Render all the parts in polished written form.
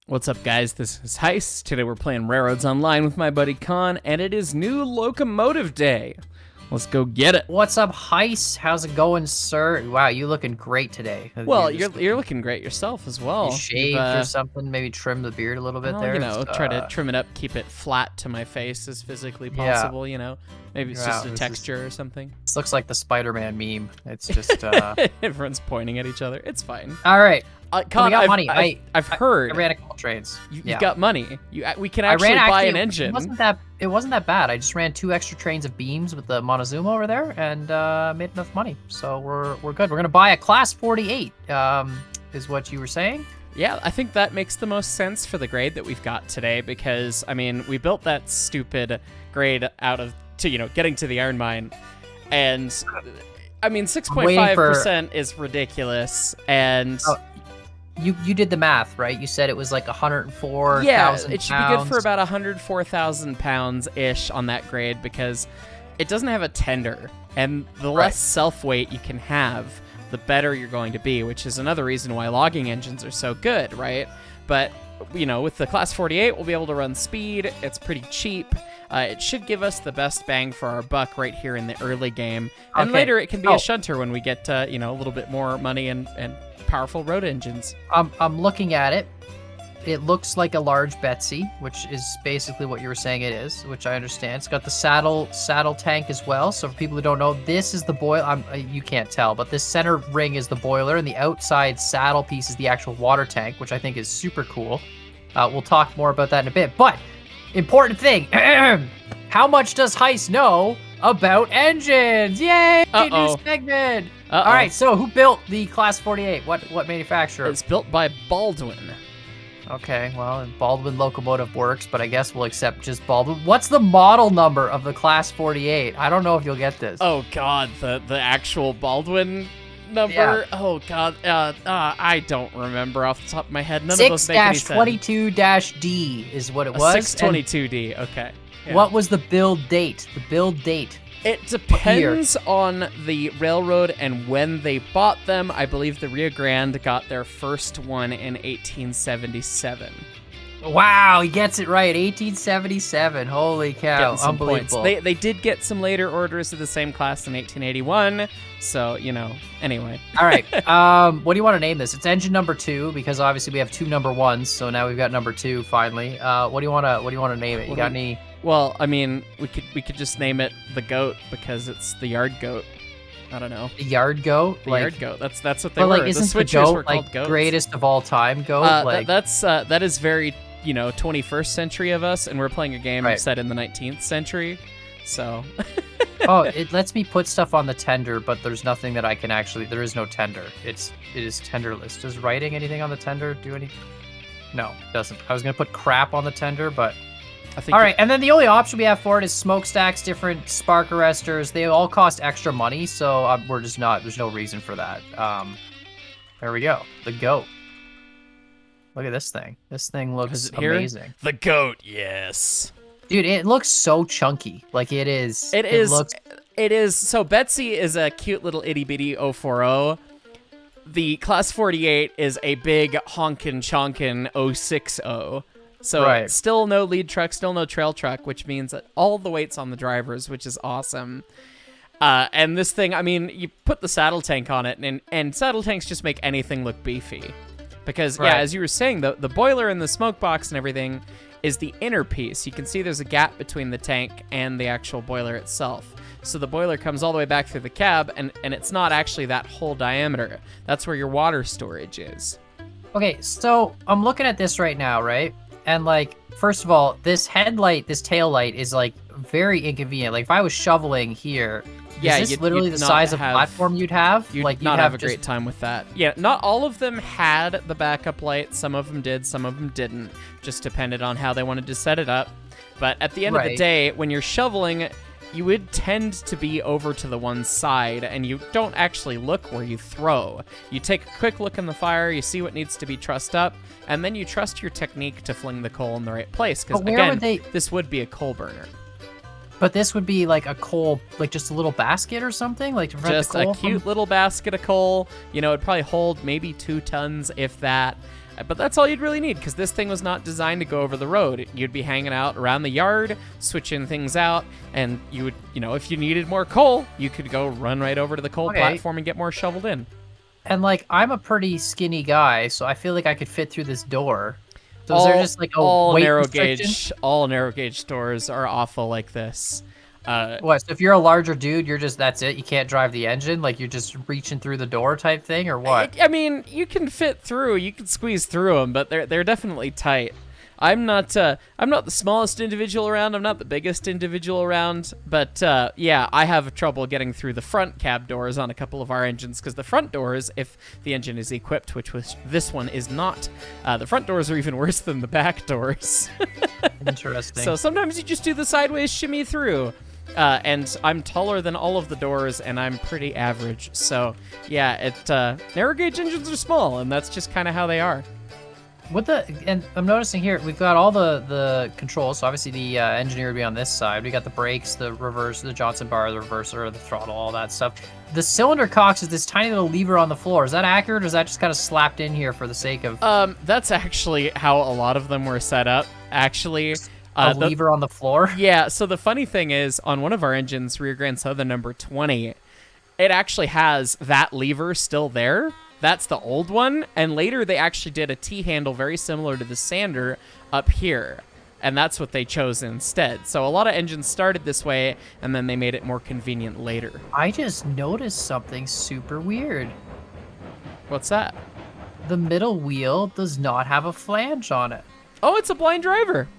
What's up, guys? This is Heist. Today we're playing Railroads Online with my buddy Con, and it is new locomotive day. Let's go get it. What's up, Heist? How's it going, sir? Wow, you looking great today. Well, you're looking great yourself as well. You shaved or something? Maybe trim the beard a little bit there? You know, try to trim it up, keep it flat to my face as physically possible, you know? Maybe it's just a texture or something. This looks like the Spider-Man meme. It's just... Everyone's pointing at each other. It's fine. All right. Con, we got money. I've heard. I ran a couple trains. You've got money. We can actually buy an engine. It wasn't that bad. I just ran 2 extra trains of beams with the Montezuma over there and made enough money. So we're good. We're gonna buy a Class 48. Is what you were saying? Yeah, I think that makes the most sense for the grade that we've got today because I mean we built that stupid grade out of getting to the iron mine, and I mean 6.5% is ridiculous and. Oh. You did the math, right? You said it was like 104,000 Yeah, it should be good for about 104,000 pounds-ish on that grade because it doesn't have a tender. And the less self-weight you can have, the better you're going to be, which is another reason why logging engines are so good, right? But, with the Class 48, we'll be able to run speed. It's pretty cheap. It should give us the best bang for our buck right here in the early game. And later it can be a shunter when we get, a little bit more money and powerful road engines. I'm looking at it. It looks like a large Betsy, which is basically what you were saying it is, which I understand. It's got the saddle tank as well. So for people who don't know, this is the boiler. You can't tell, but this center ring is the boiler, and the outside saddle piece is the actual water tank, which I think is super cool. We'll talk more about that in a bit. But important thing, how much does Heist know about engines? Yay! New segment. All right, so who built the Class 48? What manufacturer? It's built by Baldwin. Okay, well, Baldwin locomotive works, but I guess we'll accept just Baldwin. What's the model number of the Class 48? I don't know if you'll get this. Oh God, the actual Baldwin number? Yeah. Oh God, I don't remember off the top of my head. None of those make any sense. 6-22-D is what it was. 622D. Okay. Yeah. What was the build date? The build date. It depends on the railroad and when they bought them. I believe the Rio Grande got their first one in 1877. Wow, he gets it right. 1877. Holy cow. Unbelievable. They did get some later orders of the same class in 1881. So, anyway. All right. What do you want to name this? It's engine number 2 because obviously we have 2 number 1s. So now we've got number 2 finally. What do you want to name it? You got any? Well, I mean, we could just name it the Goat because it's the yard goat. I don't know. The yard goat? The yard goat. That's what they were. Like, isn't the switchers goat were called goats. Greatest of all time goat? That is very 21st century of us, and we're playing a game set in the 19th century. So. It lets me put stuff on the tender, but there's nothing that I can actually. There is no tender. It is tenderless. Does writing anything on the tender do anything? No, it doesn't. I was gonna put crap on the tender, but. All right, and then the only option we have for it is smokestacks, different spark arresters. They all cost extra money, so we're just not. There's no reason for that. There we go. The goat. Look at this thing. This thing looks amazing. The goat, yes. Dude, it looks so chunky. Like it is. It is. So Betsy is a cute little itty bitty 040. The Class 48 is a big honkin' chonkin 060. So still no lead truck, still no trail truck, which means that all the weight's on the drivers, which is awesome. And this thing, I mean, you put the saddle tank on it, and saddle tanks just make anything look beefy. Because, as you were saying, the boiler and the smoke box and everything is the inner piece. You can see there's a gap between the tank and the actual boiler itself. So the boiler comes all the way back through the cab, and it's not actually that whole diameter. That's where your water storage is. Okay, so I'm looking at this right now, right? And, first of all, this headlight, this tail light is, very inconvenient. Like, if I was shoveling here, is this literally the size of platform you'd have? You'd not have a great time with that. Yeah, not all of them had the backup light. Some of them did, some of them didn't. Just depended on how they wanted to set it up. But at the end of the day, when you're shoveling, you would tend to be over to the one side, and you don't actually look where you throw. You take a quick look in the fire, you see what needs to be trussed up, and then you trust your technique to fling the coal in the right place. Because, again, this would be a coal burner. But this would be like a coal, like just a little basket or something? Like to prevent just the coal a cute little basket of coal. It'd probably hold maybe 2 tons, if that. But that's all you'd really need, because this thing was not designed to go over the road. You'd be hanging out around the yard, switching things out, and you would, if you needed more coal, you could go run right over to the coal platform and get more shoveled in. And, like, I'm a pretty skinny guy, so I feel like I could fit through this door. So is there just, like, a weight restriction? All narrow gauge stores are awful like this. What, so if you're a larger dude, that's it? You can't drive the engine? Like, you're just reaching through the door type thing, or what? I mean, you can fit through, you can squeeze through them, but they're definitely tight. I'm not the smallest individual around, I'm not the biggest individual around, but yeah, I have trouble getting through the front cab doors on a couple of our engines, because the front doors, if the engine is equipped, this one is not, the front doors are even worse than the back doors. Interesting. So sometimes you just do the sideways shimmy through. And I'm taller than all of the doors, and I'm pretty average. So, yeah, narrow gauge engines are small, and that's just kind of how they are. And I'm noticing here, we've got all the controls. So obviously the engineer would be on this side. We got the brakes, the reverse, the Johnson bar, the reverser, the throttle, all that stuff. The cylinder cocks is this tiny little lever on the floor. Is that accurate, or is that just kind of slapped in here for the sake of... That's actually how a lot of them were set up, actually. A lever on the floor? Yeah, so the funny thing is, on one of our engines, Rear Grand Southern number 20, it actually has that lever still there. That's the old one, and later they actually did a T-handle very similar to the sander up here, and that's what they chose instead. So a lot of engines started this way, and then they made it more convenient later. I just noticed something super weird. What's that? The middle wheel does not have a flange on it. Oh, it's a blind driver.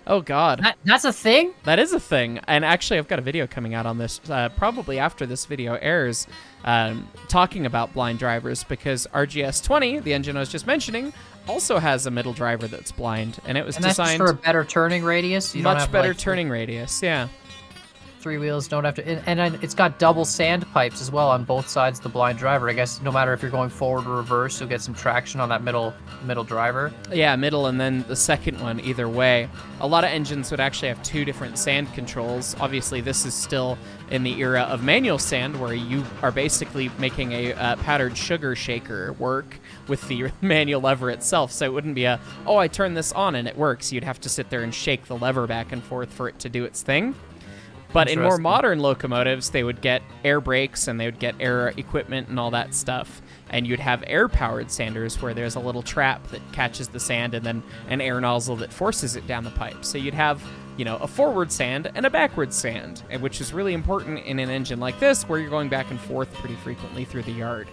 Oh, God. That's a thing? That is a thing. And actually, I've got a video coming out on this, probably after this video airs, talking about blind drivers, because RGS-20, the engine I was just mentioning, also has a middle driver that's blind. And it was designed for a better turning radius? Much better turning radius, yeah. Three wheels don't have to... And it's got double sand pipes as well on both sides of the blind driver. I guess no matter if you're going forward or reverse, you'll get some traction on that middle driver. Yeah, middle and then the second one, either way. A lot of engines would actually have two different sand controls. Obviously, this is still in the era of manual sand, where you are basically making a powdered sugar shaker work with the manual lever itself. So it wouldn't be I turn this on and it works. You'd have to sit there and shake the lever back and forth for it to do its thing. But in more modern locomotives, they would get air brakes and they would get air equipment and all that stuff. And you'd have air-powered sanders where there's a little trap that catches the sand and then an air nozzle that forces it down the pipe. So you'd have, a forward sand and a backward sand, which is really important in an engine like this where you're going back and forth pretty frequently through the yard.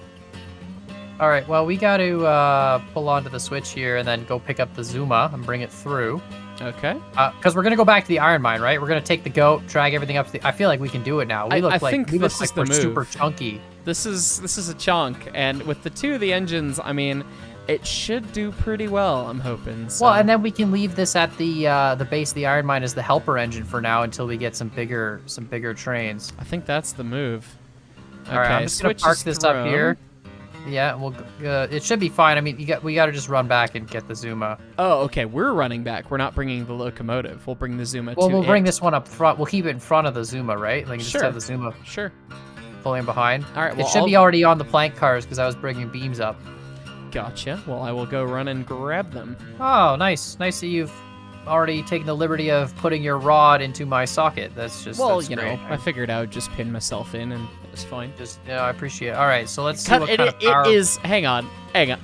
All right, well, we got to pull onto the switch here and then go pick up the Zuma and bring it through. Okay. Because we're going to go back to the iron mine, right? We're going to take the goat, drag everything up. I feel like we can do it now. We look like we're super chunky. This is a chunk, and with the two of the engines, I mean, it should do pretty well, I'm hoping. So. Well, and then we can leave this at the base of the iron mine as the helper engine for now until we get some bigger trains. I think that's the move. Okay, all right, I'm just going to park this up here. Yeah, well, it should be fine. I mean, we got to just run back and get the Zuma. Oh, okay. We're running back. We're not bringing the locomotive. We'll bring the Zuma. Well, we'll bring this one up front. We'll keep it in front of the Zuma, right? Like, just have the Zuma. Sure. Pulling behind. All right. Well, it should be already on the plank cars because I was bringing beams up. Gotcha. Well, I will go run and grab them. Oh, nice. Nice that you've already taken the liberty of putting your rod into my socket. That's just that's great. I figured I would just pin myself in and it's fine. I appreciate it. All right, so let's see what kind of power... It is... Hang on.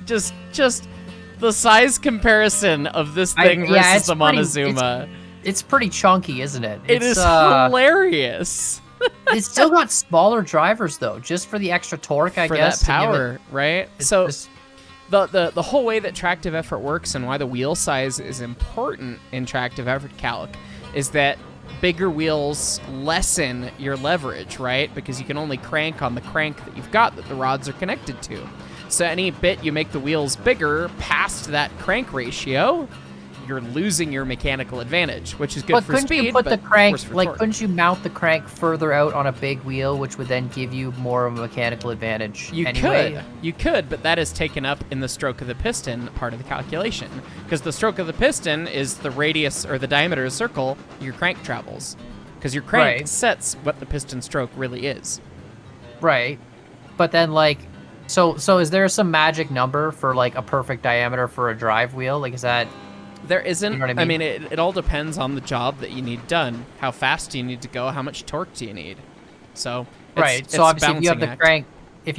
Just the size comparison of this thing versus the Montezuma. It's pretty chunky, isn't it? It is hilarious. It's still got smaller drivers, though, just for the extra torque, I guess. For that power, right? So... The whole way that tractive effort works and why the wheel size is important in tractive effort calc is that bigger wheels lessen your leverage, right? Because you can only crank on the crank that you've got that the rods are connected to. So any bit you make the wheels bigger past that crank ratio, you're losing your mechanical advantage, which is good for speed. But couldn't you put the crank, like, couldn't you mount the crank further out on a big wheel, which would then give you more of a mechanical advantage? You could, but that is taken up in the stroke of the piston part of the calculation, because the stroke of the piston is the radius or the diameter of the circle your crank travels, because your crank sets what the piston stroke really is. Right, but then, like, So is there some magic number for like a perfect diameter for a drive wheel? Like, is that? There isn't. You know what I mean? It all depends on the job that you need done. How fast do you need to go? How much torque do you need? So Right. So obviously, if you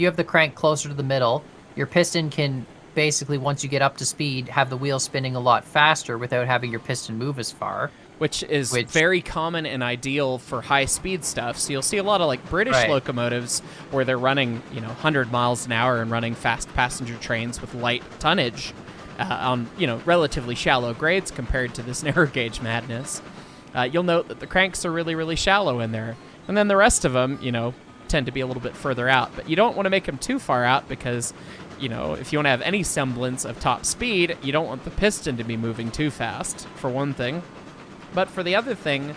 have the crank closer to the middle, your piston can basically, once you get up to speed, have the wheel spinning a lot faster without having your piston move as far. Which is very common and ideal for high-speed stuff. So you'll see a lot of like British locomotives where they're running, 100 miles an hour and running fast passenger trains with light tonnage on, relatively shallow grades compared to this narrow gauge madness. You'll note that the cranks are really, really shallow in there. And then the rest of them, tend to be a little bit further out. But you don't want to make them too far out because, if you want to have any semblance of top speed, you don't want the piston to be moving too fast, for one thing. But for the other thing,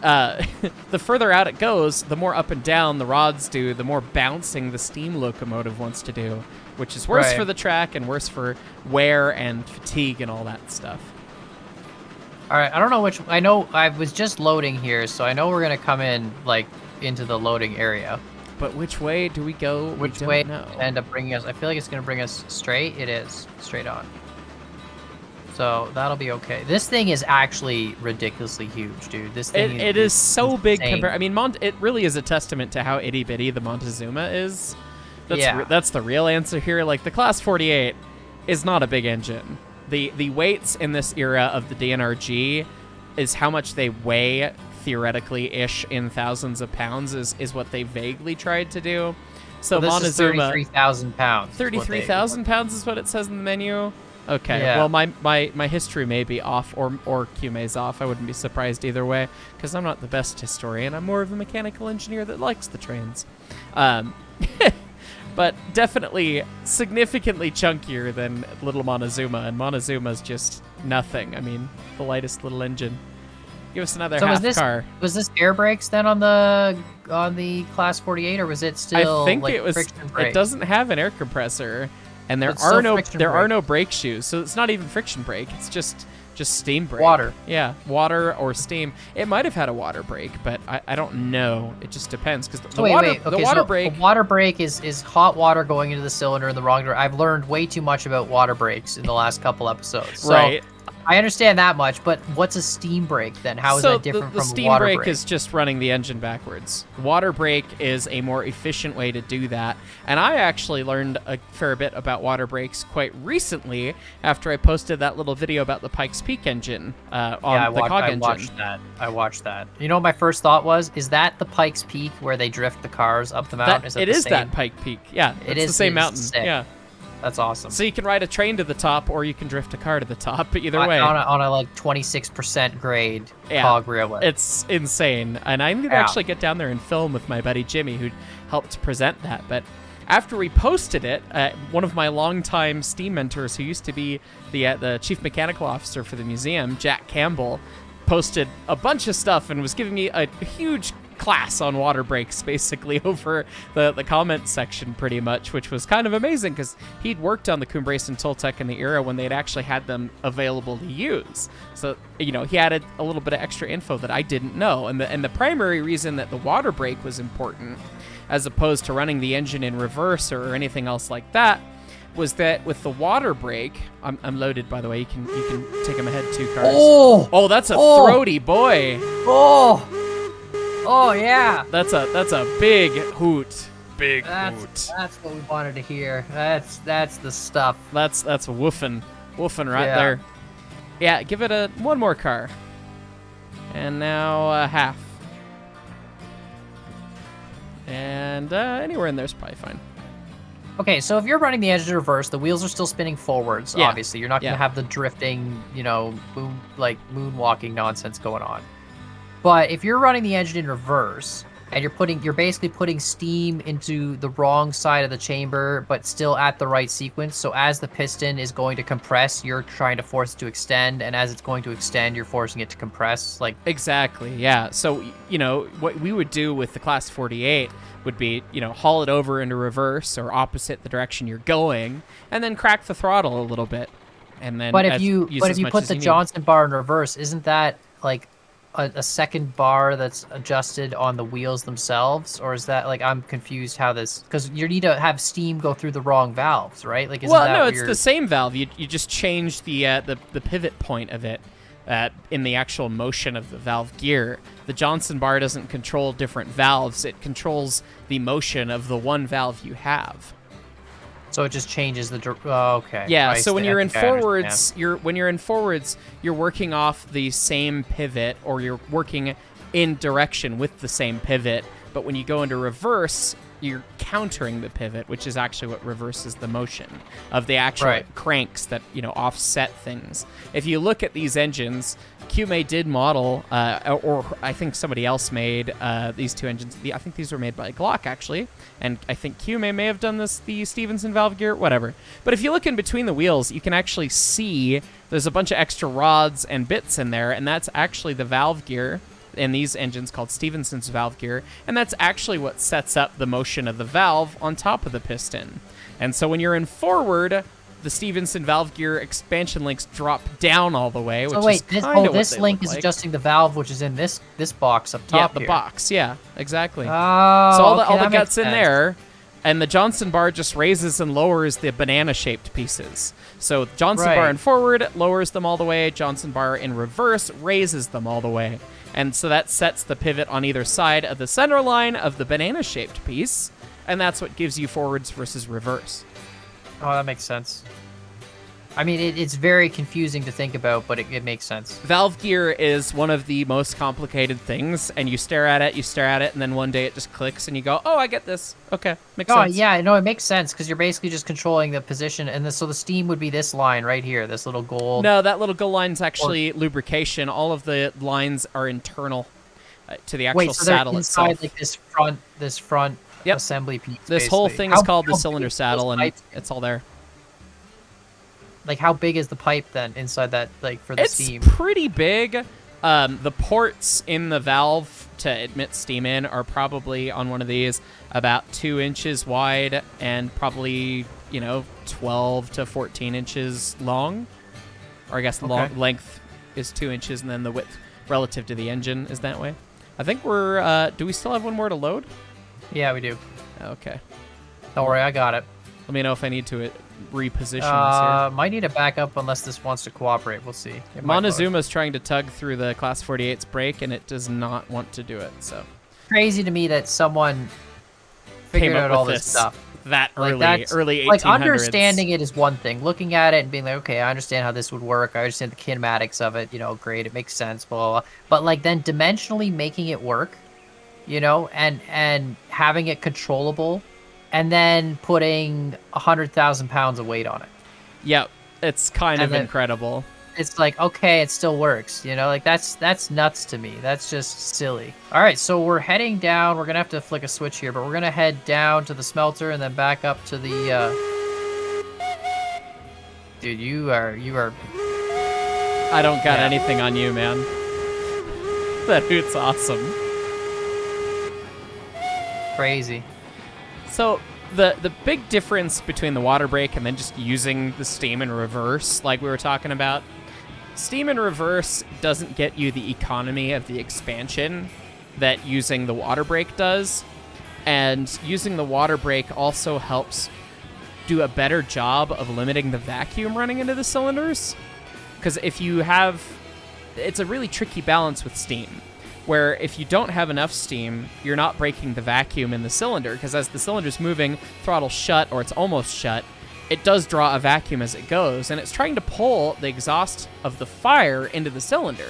the further out it goes, the more up and down the rods do, the more bouncing the steam locomotive wants to do, which is worse for the track and worse for wear and fatigue and all that stuff. All right, I don't know which. I know I was just loading here, so I know we're gonna come in like into the loading area. But which way do we go? Which way end up bringing us? I feel like it's gonna bring us straight. It is straight on. So that'll be okay. This thing is actually ridiculously huge, dude. This thing it is so big compared. I mean, it really is a testament to how itty bitty the Montezuma is. That's the real answer here. Like the Class 48 is not a big engine. The weights in this era of the DNRG is how much they weigh theoretically-ish in thousands of pounds is what they vaguely tried to do. So this Montezuma, is 33,000 pounds. 33,000 pounds is what it says in the menu. Okay, well, my history may be off, or QMA's off. I wouldn't be surprised either way, because I'm not the best historian. I'm more of a mechanical engineer that likes the trains. But definitely significantly chunkier than little Montezuma, and Montezuma's just nothing. I mean, the lightest little engine. Give us another half car. Was this air brakes then on the Class 48, or was it still? I think like, it was. friction brake? It doesn't have an air compressor. And there are no brake shoes, so it's not even friction brake. It's just steam brake. Water. Yeah, water or steam. It might have had a water brake, but I don't know. It just depends because the water brake. A water brake is hot water going into the cylinder in the wrong direction. I've learned way too much about water brakes in the last couple episodes. So right. I understand that much, but what's a steam brake then? How is that different from a water brake? The steam brake is just running the engine backwards. Water brake is a more efficient way to do that. And I actually learned a fair bit about water brakes quite recently after I posted that little video about the Pikes Peak engine on the COG engine. I watched that. You know what my first thought was? Is that the Pikes Peak where they drift the cars up the mountain? It is that Pike Peak. Yeah, it's the same mountain. Sick. Yeah. That's awesome. So you can ride a train to the top, or you can drift a car to the top. But either way, on a like 26% grade COG railway, it's insane. And I need to actually get down there and film with my buddy Jimmy, who helped present that. But after we posted it, one of my longtime steam mentors, who used to be the chief mechanical officer for the museum, Jack Campbell, posted a bunch of stuff and was giving me a huge class on water brakes basically over the comment section pretty much, which was kind of amazing because he'd worked on the Cumbrace and Toltec in the era when they'd actually had them available to use. So, he added a little bit of extra info that I didn't know. And the primary reason that the water brake was important as opposed to running the engine in reverse or anything else like that was that with the water brake, I'm loaded by the way, you can take them ahead 2 cars. Oh, that's a throaty boy. Oh yeah. That's a big hoot. That's what we wanted to hear. That's the stuff. That's woofing right there. Yeah, give it one more car. And now half. And anywhere in there's probably fine. Okay, so if you're running the engine in reverse, the wheels are still spinning forwards, obviously. You're not going to have the drifting, moonwalking nonsense going on. But if you're running the engine in reverse and you're basically putting steam into the wrong side of the chamber, but still at the right sequence. So as the piston is going to compress, you're trying to force it to extend, and as it's going to extend, you're forcing it to compress. Exactly, yeah. So what we would do with the Class 48 would be haul it over into reverse or opposite the direction you're going, and then crack the throttle a little bit, and then. But if you put the Johnson bar in reverse, isn't that like a second bar that's adjusted on the wheels themselves, or is that like I'm confused how this? Because you need to have steam go through the wrong valves, right? Like, isn't Well, that no, what it's the same valve. You just change the pivot point of it in the actual motion of the valve gear. The Johnson bar doesn't control different valves. It controls the motion of the one valve you have. So it just changes the. Okay. Yeah. So when you're in forwards, you're working off the same pivot, or you're working in direction with the same pivot. But when you go into reverse, you're countering the pivot, which is actually what reverses the motion of the actual cranks that, offset things. If you look at these engines, QMA did model, or I think somebody else made these two engines. I think these were made by Glock, actually. And I think QMA may have done the Stevenson valve gear, whatever. But if you look in between the wheels, you can actually see there's a bunch of extra rods and bits in there, and that's actually the valve gear in these engines called Stephenson's valve gear, and that's actually what sets up the motion of the valve on top of the piston. And so when you're in forward, the Stephenson valve gear expansion links drop down all the way, which is kind of this link is adjusting the valve, which is in this box up top. Yeah, the box. Yeah, exactly. Oh, so all the guts in sense. there, and the Johnson bar just raises and lowers the banana-shaped pieces. So Johnson bar in forward lowers them all the way. Johnson bar in reverse raises them all the way. And so that sets the pivot on either side of the center line of the banana-shaped piece, and that's what gives you forwards versus reverse. Oh, that makes sense. I mean, it's very confusing to think about, but it makes sense. Valve gear is one of the most complicated things, and you stare at it, and then one day it just clicks, and you go, oh, I get this. Okay, makes sense. Oh, yeah, no, it makes sense, because you're basically just controlling the position, and so the steam would be this line right here, this little gold. No, that little gold line is actually lubrication. All of the lines are internal to the actual saddle itself. Inside, like this front assembly piece. This whole thing is called the cylinder saddle, and it's all there. Like, how big is the pipe then inside that, like, for the steam? It's pretty big. The ports in the valve to admit steam in are probably on one of these about 2 inches wide and probably, 12 to 14 inches long. Or I guess the length is 2 inches, and then the width relative to the engine is that way. I think do we still have one more to load? Yeah, we do. Okay. Don't worry, I got it. Let me know if I need to reposition this here. Might need to back up unless this wants to cooperate. We'll see. Montezuma's trying to tug through the Class 48's brake, and it does not want to do it. So crazy to me that someone figured out all this stuff that early 1800s. Like, understanding it is one thing. Looking at it and being like, okay, I understand how this would work. I understand the kinematics of it. Great, it makes sense. Blah, blah, blah. But like then dimensionally making it work, and having it controllable. And then putting 100,000 pounds of weight on it. Yep, it's kind of incredible. It's like, okay, it still works. Like that's nuts to me. That's just silly. All right, so we're heading down. We're gonna have to flick a switch here, but we're gonna head down to the smelter and then back up to the. Dude, you are. I don't got anything on you, man. That hoot's awesome. Crazy. So the big difference between the water brake and then just using the steam in reverse, like we were talking about, steam in reverse doesn't get you the economy of the expansion that using the water brake does. And using the water brake also helps do a better job of limiting the vacuum running into the cylinders. Because it's a really tricky balance with steam, where if you don't have enough steam, you're not breaking the vacuum in the cylinder, because as the cylinder's moving, throttle shut, or it's almost shut, it does draw a vacuum as it goes, and it's trying to pull the exhaust of the fire into the cylinder.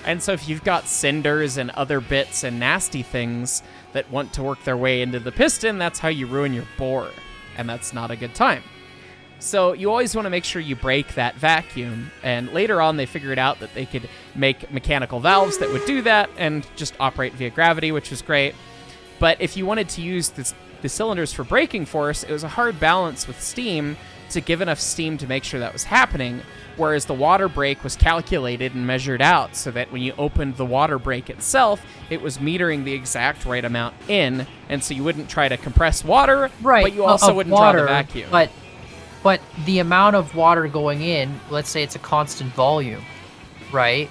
And so if you've got cinders and other bits and nasty things that want to work their way into the piston, that's how you ruin your bore, and that's not a good time. So you always want to make sure you break that vacuum, and later on they figured out that they could make mechanical valves that would do that and just operate via gravity, which was great. But if you wanted to use the cylinders for braking force, it was a hard balance with steam to give enough steam to make sure that was happening, whereas the water brake was calculated and measured out so that when you opened the water brake itself, it was metering the exact right amount in, and so you wouldn't try to compress water, but you also wouldn't draw the vacuum. But the amount of water going in, let's say it's a constant volume, right?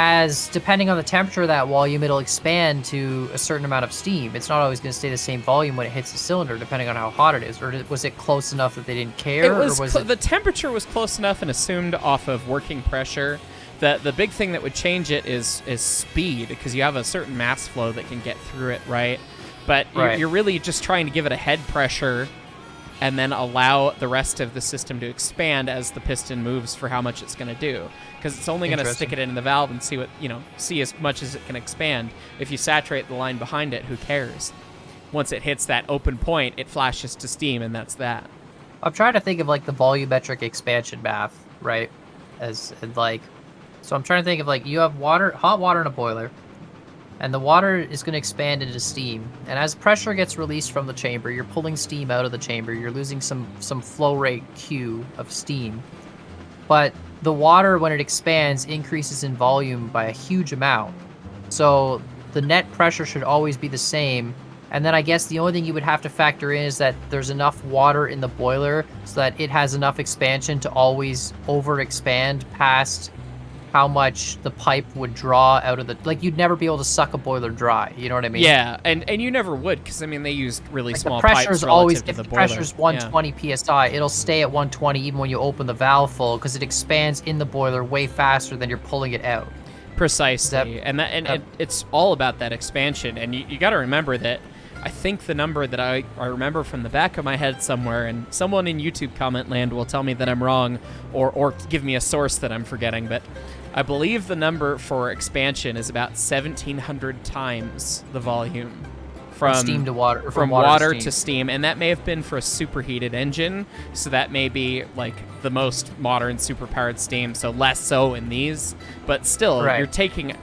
as depending on the temperature of that volume, it'll expand to a certain amount of steam. It's not always going to stay the same volume when it hits the cylinder, depending on how hot it is. Or was it close enough that they didn't care? The temperature was close enough and assumed off of working pressure. The big thing that would change it is speed, because you have a certain mass flow that can get through it, right? But you're really just trying to give it a head pressure and then allow the rest of the system to expand as the piston moves for how much it's going to do. Because it's only going to stick it in the valve and see as much as it can expand. If you saturate the line behind it, who cares? Once it hits that open point, it flashes to steam, and that's that. I'm trying to think of like the volumetric expansion math, right? So I'm trying to think of like you have hot water in a boiler, and the water is going to expand into steam. And as pressure gets released from the chamber, you're pulling steam out of the chamber. You're losing some flow rate Q of steam. But the water, when it expands, increases in volume by a huge amount. So the net pressure should always be the same. And then I guess the only thing you would have to factor in is that there's enough water in the boiler so that it has enough expansion to always overexpand past how much the pipe would draw out of the... Like, you'd never be able to suck a boiler dry, you know what I mean? Yeah, and you never would, because, I mean, they used really like small the pressure's pipes always, relative to the if the boiler. pressure's 120 psi, it'll stay at 120 even when you open the valve full, because it expands in the boiler way faster than you're pulling it out. Precisely, and it's all about that expansion, and you got to remember that. I think the number that I remember from the back of my head somewhere, and someone in YouTube comment land will tell me that I'm wrong, or give me a source that I'm forgetting, but I believe the number for expansion is about 1,700 times the volume from steam to water, from water to steam, and that may have been for a superheated engine, so that may be like the most modern superpowered steam, so less so in these, but still, you're taking,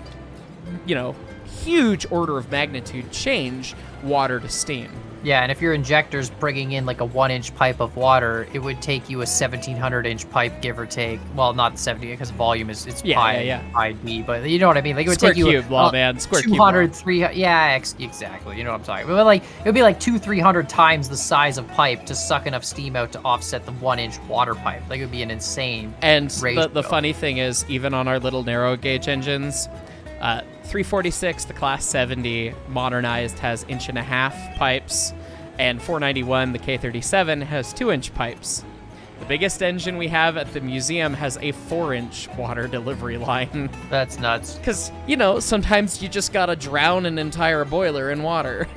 huge order of magnitude change water to steam. Yeah, and if your injector's bringing in like a 1-inch pipe of water, it would take you a 1,700-inch pipe, give or take. Well, not 70, because volume is pi d, but you know what I mean. Like it would take you Square 200, cube 300. Yeah, exactly. You know what I'm talking about. It would be like 200-300 times the size of pipe to suck enough steam out to offset the 1-inch water pipe. Like it would be an insane. And the funny thing is, even on our little narrow gauge engines, 346, the Class 70 modernized, has 1.5-inch pipes, and 491, the K37, has 2-inch pipes. The biggest engine we have at the museum has a 4-inch water delivery line. That's nuts. Because, sometimes you just gotta drown an entire boiler in water.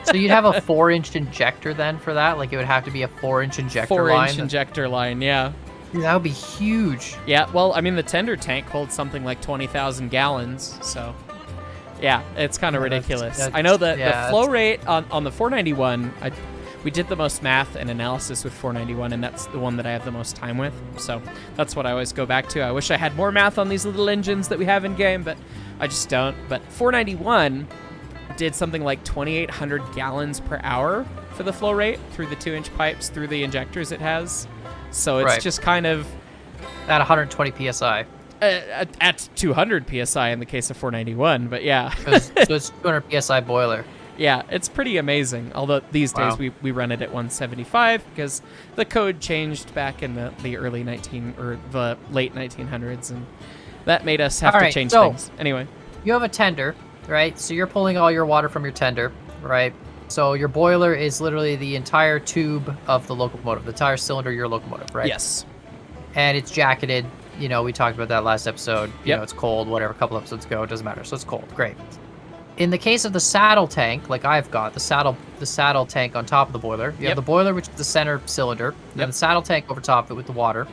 So you'd have a 4-inch injector then for that? Like it would have to be a 4-inch injector line? 4-inch injector line, yeah. Dude, that would be huge. Yeah, well, I mean, the tender tank holds something like 20,000 gallons, so... Yeah, it's kind of ridiculous. I know that the flow rate on the 491, we did the most math and analysis with 491, and that's the one that I have the most time with. So that's what I always go back to. I wish I had more math on these little engines that we have in game, but I just don't. But 491 did something like 2,800 gallons per hour for the flow rate through the 2-inch pipes, through the injectors it has. So it's just kind of... At 120 psi. At 200 psi in the case of 491, but yeah. So it's 200 psi boiler. Yeah, it's pretty amazing. Although these days we run it at 175 because the code changed back in the the late 1900s, and that made us have to change things. Anyway, you have a tender, right? So you're pulling all your water from your tender, right? So your boiler is literally the entire tube of the locomotive, the entire cylinder of your locomotive, right? Yes. And it's jacketed. We talked about that last episode. You know, it's cold, whatever, a couple episodes ago. It doesn't matter. So it's cold. Great. In the case of the saddle tank, like I've got, the saddle tank on top of the boiler, you have the boiler, which is the center cylinder, and the saddle tank over top of it with the water.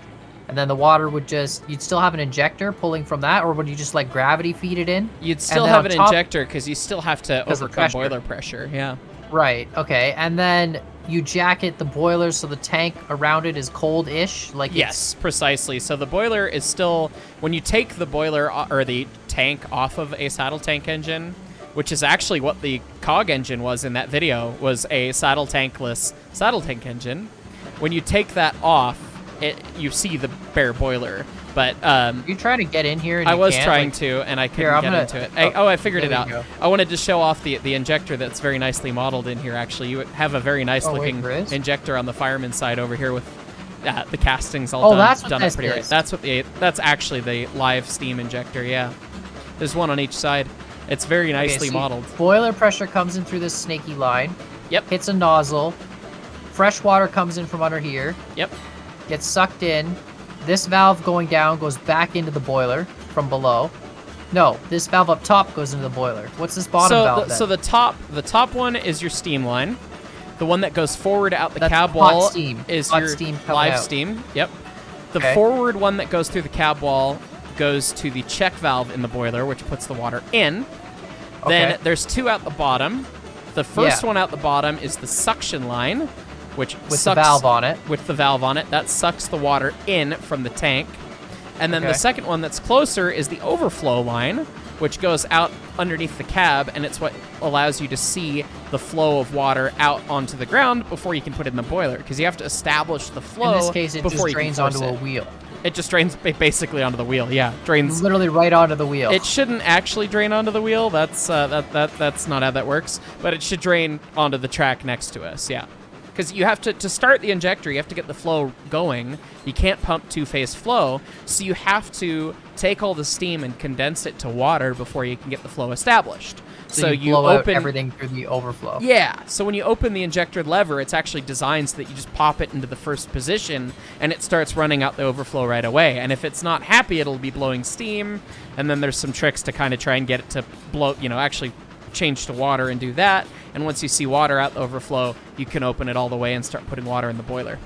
And then the water you'd still have an injector pulling from that, or would you just like gravity feed it in? You'd still have an injector because you still have to overcome boiler pressure. Yeah. Right. Okay. And then you jacket the boiler so the tank around it is cold-ish? Yes, precisely. So the boiler is still... When you take the boiler or the tank off of a saddle tank engine, which is actually what the COG engine was in that video, was a saddle tankless saddle tank engine. When you take that off, you see the bare boiler. But you trying to get in here? And I was trying to, and I couldn't get into it. I figured it out. I wanted to show off the injector that's very nicely modeled in here. Actually, you have a very nice looking injector on the fireman side over here with the castings all done. That's what done pretty right. That's actually the live steam injector. Yeah, There's one on each side. It's very nicely modeled. Boiler pressure comes in through this snaky line. Yep. Hits a nozzle. Fresh water comes in from under here. Yep. Gets sucked in. This valve going down goes back into the boiler from below. No, this valve up top goes into the boiler. What's this bottom valve then? So the top one is your steam line. The one that goes forward out the cab wall is your live steam. Yep. The forward one that goes through the cab wall goes to the check valve in the boiler, which puts the water in. Then there's two out the bottom. The first one out the bottom is the suction line, which with the valve on it. With the valve on it, that sucks the water in from the tank. And then the second one that's closer is the overflow line, which goes out underneath the cab, and it's what allows you to see the flow of water out onto the ground before you can put it in the boiler, because you have to establish the flow. In this case, it just drains onto a wheel. It just drains basically onto the wheel. Yeah, drains literally right onto the wheel. It shouldn't actually drain onto the wheel. That's not how that works. But it should drain onto the track next to us. Yeah, because you have to start the injector. You have to get the flow going. You can't pump two-phase flow, so you have to take all the steam and condense it to water before you can get the flow established. So you blow open everything through the overflow. Yeah. So when you open the injector lever, it's actually designed so that you just pop it into the first position, and it starts running out the overflow right away. And if it's not happy, it'll be blowing steam. And then there's some tricks to kind of try and get it to blow, actually change to water and do that. And once you see water out the overflow, you can open it all the way and start putting water in the boiler.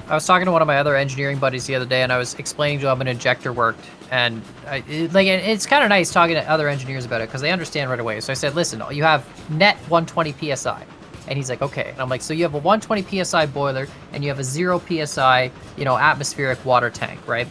I was talking to one of my other engineering buddies the other day, and I was explaining to him how an injector worked, and it's kind of nice talking to other engineers about it because they understand right away. So I said, listen, you have net 120 psi, and he's like, okay. And I'm like, so you have a 120 psi boiler, and you have a 0 psi, atmospheric water tank, right?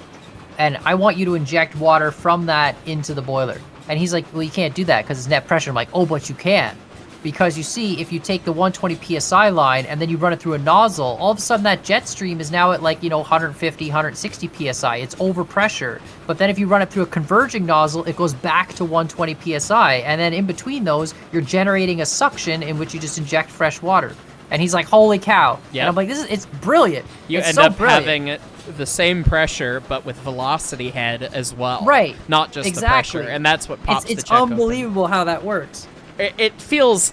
And I want you to inject water from that into the boiler. And he's like, well, you can't do that because it's net pressure. I'm like, oh, but you can. Because you see, if you take the 120 psi line and then you run it through a nozzle, all of a sudden that jet stream is now at 150, 160 psi. It's over pressure. But then if you run it through a converging nozzle, it goes back to 120 psi. And then in between those, you're generating a suction in which you just inject fresh water. And he's like, holy cow. Yeah. And I'm like, it's brilliant. You end up having the same pressure, but with velocity head as well. Right. Not just the pressure. And that's what pops the check open. It's unbelievable how that works. It feels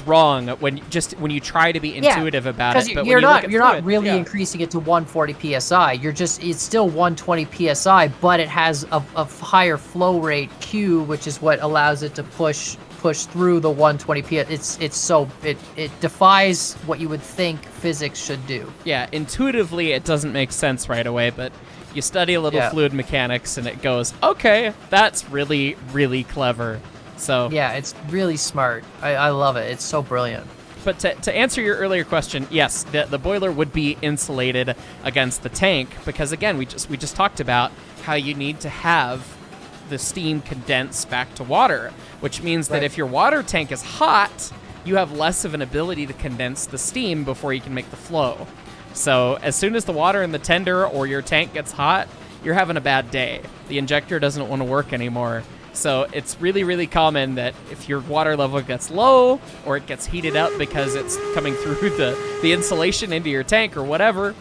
wrong when you try to be intuitive about it. But you're not really increasing it to 140 psi. It's still 120 psi, but it has a higher flow rate Q, which is what allows it to push through the 120 psi. It defies what you would think physics should do. Yeah, intuitively it doesn't make sense right away, but you study a little fluid mechanics and it goes, okay, that's really, really clever. So yeah, it's really smart. I love it. It's so brilliant. But to answer your earlier question, yes, the boiler would be insulated against the tank because, again, we just talked about how you need to have the steam condense back to water, which means that if your water tank is hot, you have less of an ability to condense the steam before you can make the flow. So as soon as the water in the tender or your tank gets hot, you're having a bad day. The injector doesn't want to work anymore. So it's really, really common that if your water level gets low or it gets heated up because it's coming through the insulation into your tank or whatever,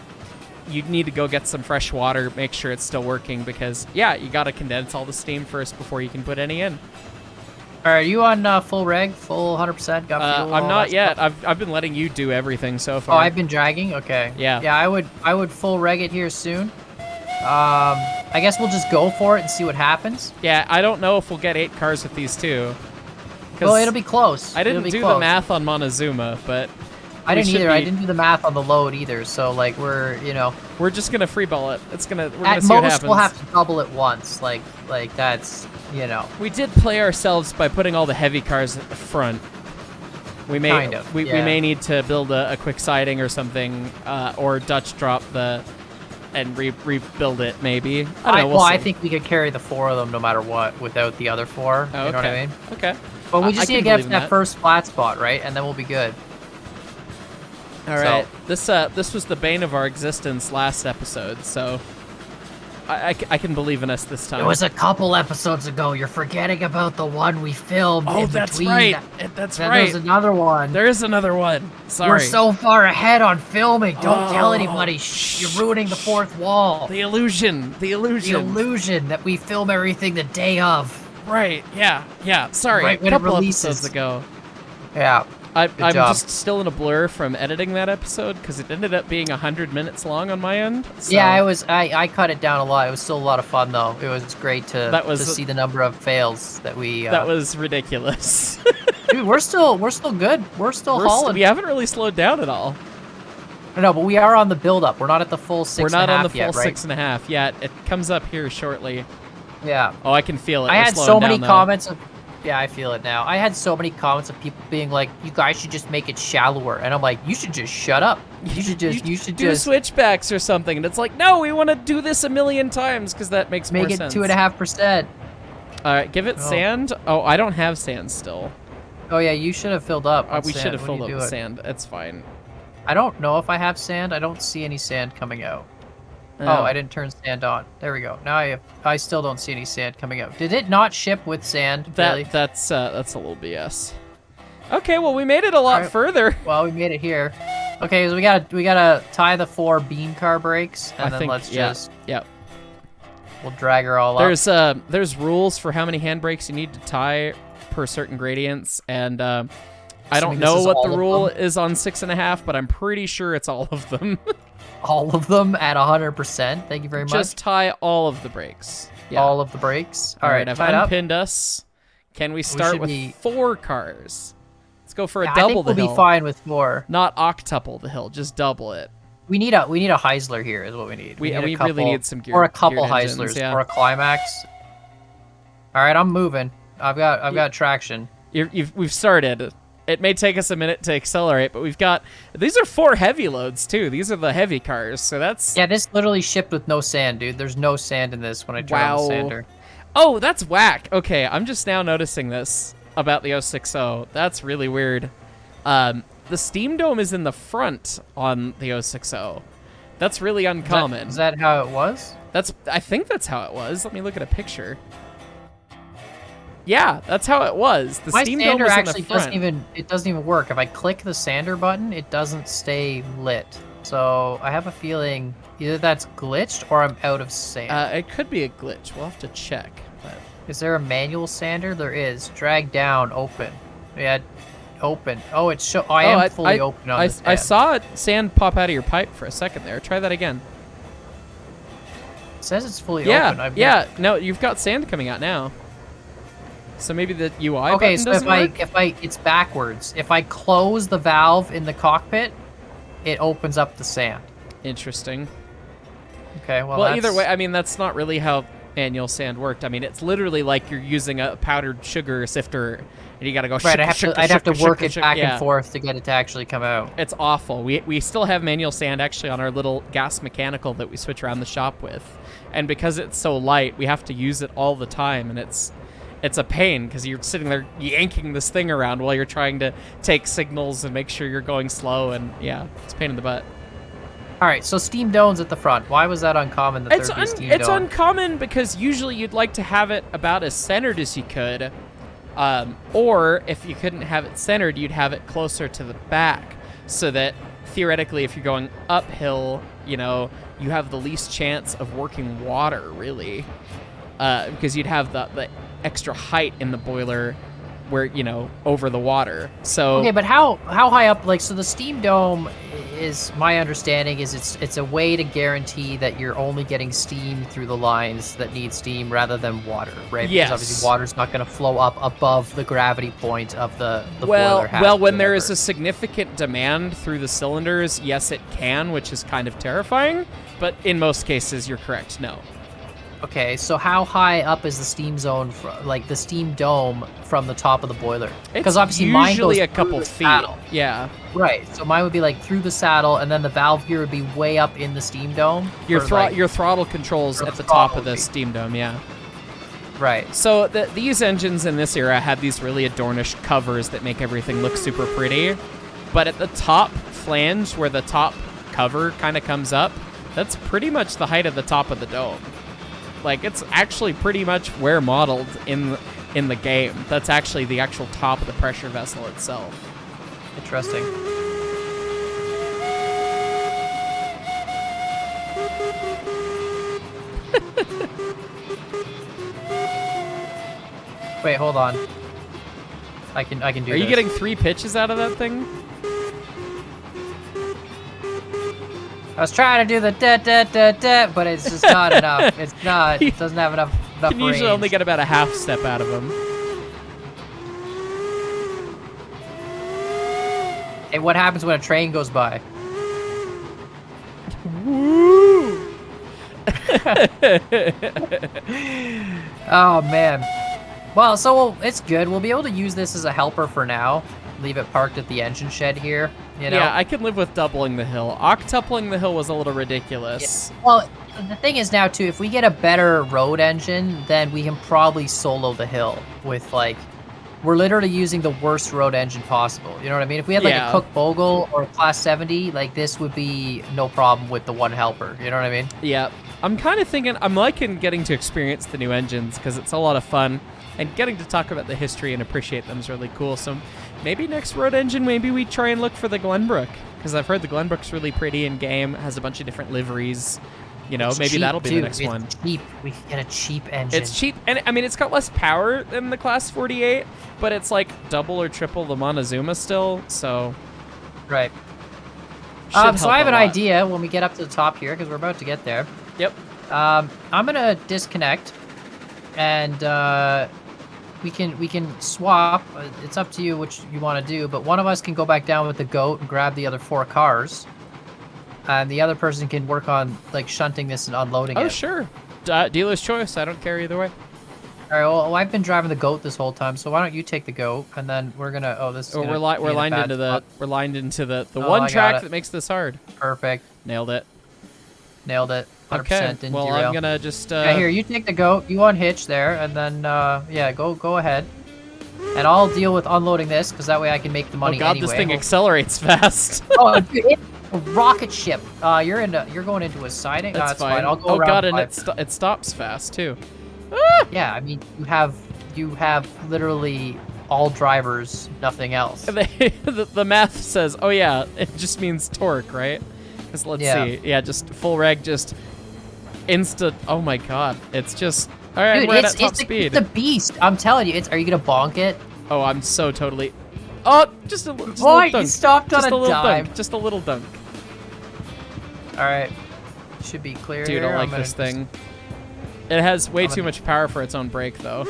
you need to go get some fresh water, make sure it's still working because, you got to condense all the steam first before you can put any in. All right, are you on full reg, full 100%? Got fuel, I'm not yet. I've been letting you do everything so far. Oh, I've been dragging? Okay. Yeah. Yeah, I would full reg it here soon. I guess we'll just go for it and see what happens. Yeah, I don't know if we'll get 8 cars with these two. Well, it'll be close. I didn't do the math on Montezuma, but I didn't either. I didn't do the math on the load either. So we're just gonna freeball it. We're gonna at see what most happens. We'll have to double it once. Like that's We did play ourselves by putting all the heavy cars at the front. We may we may need to build a quick siding or something, or Dutch drop and rebuild it, maybe. I don't know. I think we could carry the 4 of them no matter what without the other 4. Oh, you know what I mean? Okay. But we just need to get up to that first flat spot, right? And then we'll be good. All right. This was the bane of our existence last episode, so I can believe in us this time. It was a couple episodes ago. You're forgetting about the one we filmed. Oh, that's right. That's right. There's another one. There is another one. Sorry. We're so far ahead on filming. Don't tell anybody. You're ruining the fourth wall. The illusion. The illusion. The illusion that we film everything the day of. Right. Yeah. Sorry. Right a when it couple releases. episodes ago. Yeah. I'm job. just still in a blur from editing that episode because it ended up being 100 minutes long on my end. So Yeah, it was. I cut it down a lot. It was still a lot of fun though. It was great to see the number of fails that we. That was ridiculous. Dude, we're still good. We're still hauling. We haven't really slowed down at all. No, but we are on the build up. We're not at the full 6.5 yet, We're not on the full right? 6.5 yet. It comes up here shortly. Yeah. Oh, I can feel it. I We're had slowing so many down, though. comments of. Yeah, I feel it now. I had so many comments of people being like, "You guys should just make it shallower," and I'm like, "You should just shut up. You should just do switchbacks or something." And it's like, no, we want to do this a million times because that makes more sense. Make it 2.5%. All right, give it sand. Oh, I don't have sand still. Oh yeah, you should have filled up. We should have filled up with doing? sand. It's fine. I don't know if I have sand. I don't see any sand coming out. Oh, I didn't turn sand on. There we go. Now I still don't see any sand coming out. Did it not ship with sand? Really? That's a little BS. Okay, well we made it a lot further. Well, we made it here. Okay, so we gotta tie the 4 beam car brakes, and then let's just we'll drag her all up. There's rules for how many handbrakes you need to tie per certain gradients, and I don't know what the rule is on 6.5, but I'm pretty sure it's all of them. All of them at 100%. Thank you very much. Just tie all of the brakes. Yeah. All of the brakes. All right, I've unpinned us. Can we start with 4 cars? Let's go for a double the hill. I think we'll be fine with 4. Not octuple the hill, just double it. We need a Heisler here is what we need. We really need some gear. Or a couple Heislers, Heislers or a climax. All right, I'm moving. I've got traction. We've started. It may take us a minute to accelerate, but these are 4 heavy loads too. These are the heavy cars, so that's... Yeah, this literally shipped with no sand, dude. There's no sand in this when I turn on the sander. Oh, that's whack. Okay, I'm just now noticing this about the 060. That's really weird. The steam dome is in the front on the 060. That's really uncommon. Is that how it was? I think that's how it was. Let me look at a picture. Yeah, that's how it was. The steam dome was in the front. It doesn't even work. If I click the sander button, it doesn't stay lit. So I have a feeling either that's glitched or I'm out of sand. It could be a glitch. We'll have to check. But... Is there a manual sander? There is. Drag down, open. Yeah, open. Oh, it's I am fully open on this. I saw sand pop out of your pipe for a second there. Try that again. It says it's fully open. No, you've got sand coming out now. So maybe the UI okay, button so doesn't work? it's backwards. If I close the valve in the cockpit, it opens up the sand. Interesting. Okay, well either way, I mean, that's not really how manual sand worked. I mean, it's literally like you're using a powdered sugar sifter, and you gotta go. Right, I'd have to work it back and forth to get it to actually come out. It's awful. We still have manual sand actually on our little gas mechanical that we switch around the shop with, and because it's so light, we have to use it all the time, and it's a pain because you're sitting there yanking this thing around while you're trying to take signals and make sure you're going slow, and yeah, it's a pain in the butt. All right, so steam domes at the front. Why was that uncommon? It's uncommon because usually you'd like to have it about as centered as you could, or if you couldn't have it centered, you'd have it closer to the back, so that theoretically, if you're going uphill, you have the least chance of working water, really, because you'd have the extra height in the boiler where over the water. So okay, but how high up? Like, so the steam dome is, my understanding is it's a way to guarantee that you're only getting steam through the lines that need steam rather than water, right? Yes. Because obviously water's not going to flow up above the gravity point of the boiler hatch. Well, when there is a significant demand through the cylinders, yes, it can, which is kind of terrifying. But in most cases, you're correct. No. Okay, so how high up is the steam zone, the steam dome from the top of the boiler? Because obviously mine goes a couple feet. Saddle. Yeah. Right. So mine would be through the saddle, and then the valve gear would be way up in the steam dome. Your throttle controls at the top of the steam dome. Yeah. Right. So these engines in this era had these really adornish covers that make everything look super pretty, but at the top flange where the top cover kind of comes up, that's pretty much the height of the top of the dome. It's actually pretty much where modeled in the game. That's actually the actual top of the pressure vessel itself. Interesting. Wait, hold on. I can do this. Are you getting 3 pitches out of that thing? I was trying to do the da, but it's just not enough. It's not. It doesn't have enough You can usually range. only get about a half step out of them. Hey, what happens when a train goes by? Woo! Oh man. Well, so it's good. We'll be able to use this as a helper for now. Leave it parked at the engine shed here. You know? Yeah, I can live with doubling the hill. Octupling the hill was a little ridiculous. Yeah. Well, the thing is now too, if we get a better road engine, then we can probably solo the hill with like, we're literally using the worst road engine possible. You know what I mean? If we had like a Cook Bogle or a Class 70, like this would be no problem with the one helper. You know what I mean? Yeah. I'm kind of thinking, I'm liking getting to experience the new engines because it's a lot of fun. And getting to talk about the history and appreciate them is really cool. So maybe next road engine, maybe we try and look for the Glenbrook. Because I've heard the Glenbrook's really pretty in game, has a bunch of different liveries. You know, It's maybe cheap, that'll be too. the next It's one. cheap. We can get a cheap engine. It's cheap, and I mean, it's got less power than the Class 48, but it's like double or triple the Montezuma still, so... Right. should So help I have a an lot. idea when we get up to the top here, because we're about to get there. Yep. I'm gonna disconnect, and we can swap. It's up to you which you want to do, but one of us can go back down with the goat and grab the other 4 cars, and the other person can work on like shunting this and unloading Oh, it. sure. Dealer's choice. I don't care either way. All right. Well, I've been driving the goat this whole time, so why don't you take the goat, and then we're gonna. Oh, this is. Or gonna we're be in a lined bad into spot. the lined into the Oh, one I got track it. that makes this hard. Perfect. Nailed it. Nailed it. 100% Okay. didn't Well, derail. I'm gonna just. Yeah, here, you take the goat, you unhitch there, and then, yeah, go ahead. And I'll deal with unloading this, because that way I can make the money oh God, anyway. this thing accelerates fast. Oh, dude, it's a rocket ship. You're going into a siding? That's It's fine. I'll go oh around God, and 5. it stops fast too. Yeah, I mean, you have literally all drivers, nothing else. The math says, oh yeah, it just means torque, right? Because let's see. Yeah, just full reg, just instant. Oh my God, it's just. All right, Dude, we're at top speed. It's a beast. I'm telling you, are you gonna bonk it? Oh, I'm so totally. Oh, just a little Boy, dunk. you stopped on just a little dime. dunk. Just a little dunk. All right, should be clear. Dude, here. I I'm like gonna this thing. It has way too much power for its own brake, though.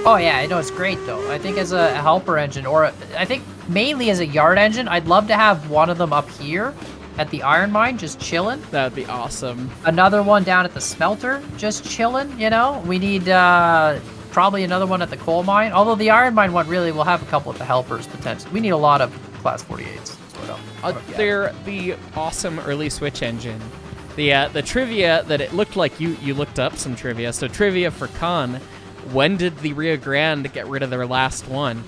Oh yeah, I know it's great though. I think as a helper engine, or I think mainly as a yard engine, I'd love to have one of them up here at the iron mine, just chilling. That'd be awesome. Another one down at the smelter, just chilling. You know, we need probably another one at the coal mine. Although the iron mine one really will have a couple of the helpers potentially. We need a lot of Class 48s. They're the awesome early switch engine. The trivia that it looked like you looked up some trivia. So trivia for Con, when did the Rio Grande get rid of their last one?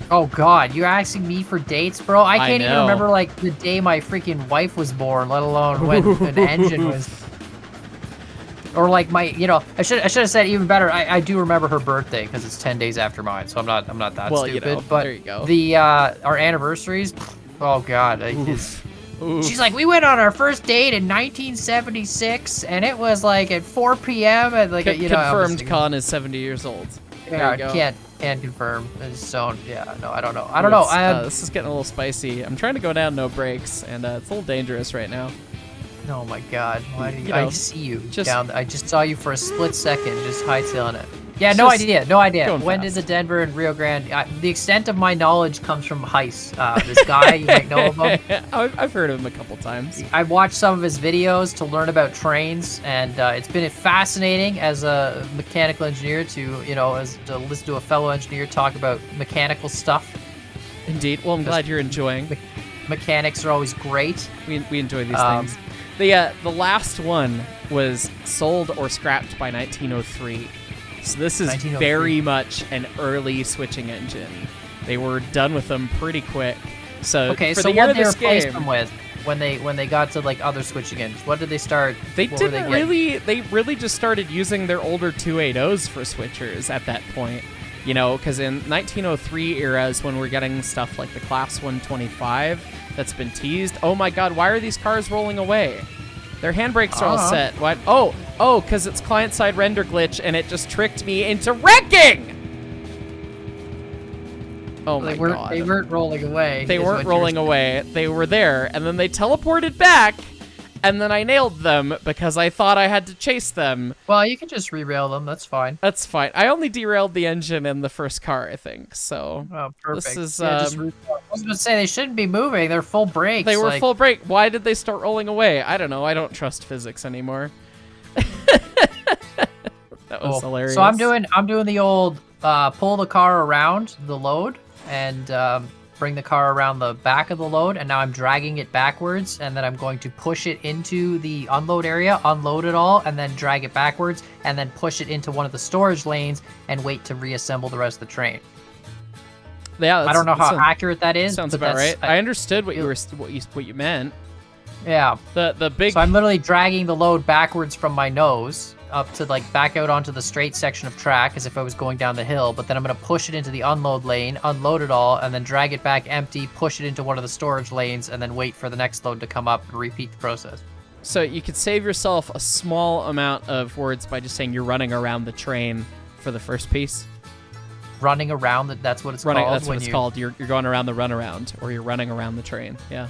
Oh God, you're asking me for dates, bro? I can't even know. remember like the day my freaking wife was born, let alone when an engine was. Or like my, I should have said even better. I do remember her birthday because it's 10 days after mine, so I'm not that Well, stupid. But there you go. The our anniversaries, oh God, Oof. she's like, we went on our first date in 1976, and it was like at 4 p.m. and like Confirmed Con is 70 years old. Yeah, There you go. can't confirm. So yeah, no, I don't know. This is getting a little spicy. I'm trying to go down no brakes, and it's a little dangerous right now. Oh my God! Why do You I know, see you just- down? I just saw you for a split second, just hightailing it. Yeah, no Just idea. going When fast. did the Denver and Rio Grande? The extent of my knowledge comes from Heiss. This guy, you might know of him. I've heard of him a couple times. I watched some of his videos to learn about trains, and it's been fascinating as a mechanical engineer to listen to a fellow engineer talk about mechanical stuff. Indeed. Well, I'm glad you're enjoying. Mechanics are always great. We enjoy these things. The last one was sold or scrapped by 1903. So this is 1903. very much an early switching engine. They were done with them pretty quick. So Okay, for so the year what of they this replaced game, them with when they got to like other switching engines? What did they start? they what were didn't getting? really. They really just started using their older 280s for switchers at that point. Because in 1903 era is when we're getting stuff like the Class 125 that's been teased. Oh my God, why are these cars rolling away? Their handbrakes are all set. What? Oh, because it's client-side render glitch, and it just tricked me into wrecking! Oh my god. They weren't rolling away. They weren't rolling away. They were there, and then they teleported back, and then I nailed them because I thought I had to chase them. Well, you can just re-rail them. That's fine. That's fine. I only derailed the engine in the first car, I think. So. Oh, perfect. This is. I was going to say they shouldn't be moving. They're full brakes. They were full brake. Why did they start rolling away? I don't know. I don't trust physics anymore. That was hilarious. So I'm doing the old pull the car around the load and bring the car around the back of the load, and now I'm dragging it backwards, and then I'm going to push it into the unload area, unload it all, and then drag it backwards, and then push it into one of the storage lanes and wait to reassemble the rest of the train. Yeah, I don't know how accurate that is. Sounds about right. I understood what you meant. Yeah. The big. So I'm literally dragging the load backwards from my nose up to like back out onto the straight section of track as if I was going down the hill, but then I'm going to push it into the unload lane, unload it all, and then drag it back empty, push it into one of the storage lanes, and then wait for the next load to come up and repeat the process. So you could save yourself a small amount of words by just saying you're running around the train for the first piece. Running around, that's what it's called. That's what it's called. You're going around the runaround, or you're running around the train. Yeah.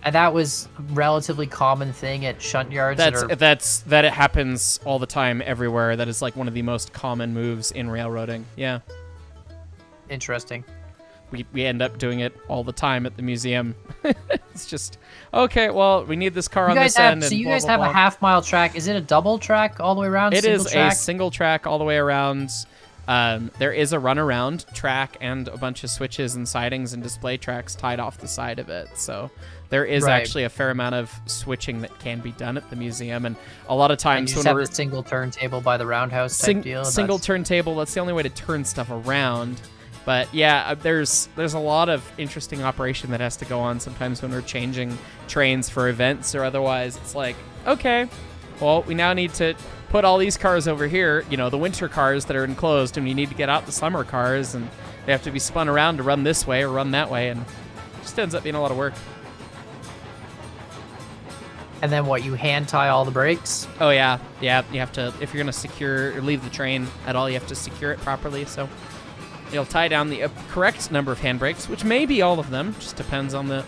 And that was a relatively common thing at shunt yards. That it happens all the time everywhere. That is like one of the most common moves in railroading. Yeah. Interesting. We end up doing it all the time at the museum. It's just okay. Well, we need this car on this end. So you guys have a half-mile track. Is it a double track all the way around? It is a single track all the way around. There is a runaround track and a bunch of switches and sidings and display tracks tied off the side of it. So there is actually a fair amount of switching that can be done at the museum. And a lot of times when we're... a single turntable by the roundhouse type deal. Single turntable, that's the only way to turn stuff around. But yeah, there's a lot of interesting operation that has to go on sometimes when we're changing trains for events or otherwise. It's like, okay, well, we now need to put all these cars over here, the winter cars that are enclosed, and you need to get out the summer cars, and they have to be spun around to run this way or run that way, and it just ends up being a lot of work. And then what, you hand tie all the brakes? Oh, yeah. Yeah, you have to, if you're going to secure or leave the train at all, you have to secure it properly, so you'll tie down the correct number of handbrakes, which may be all of them, just depends on the...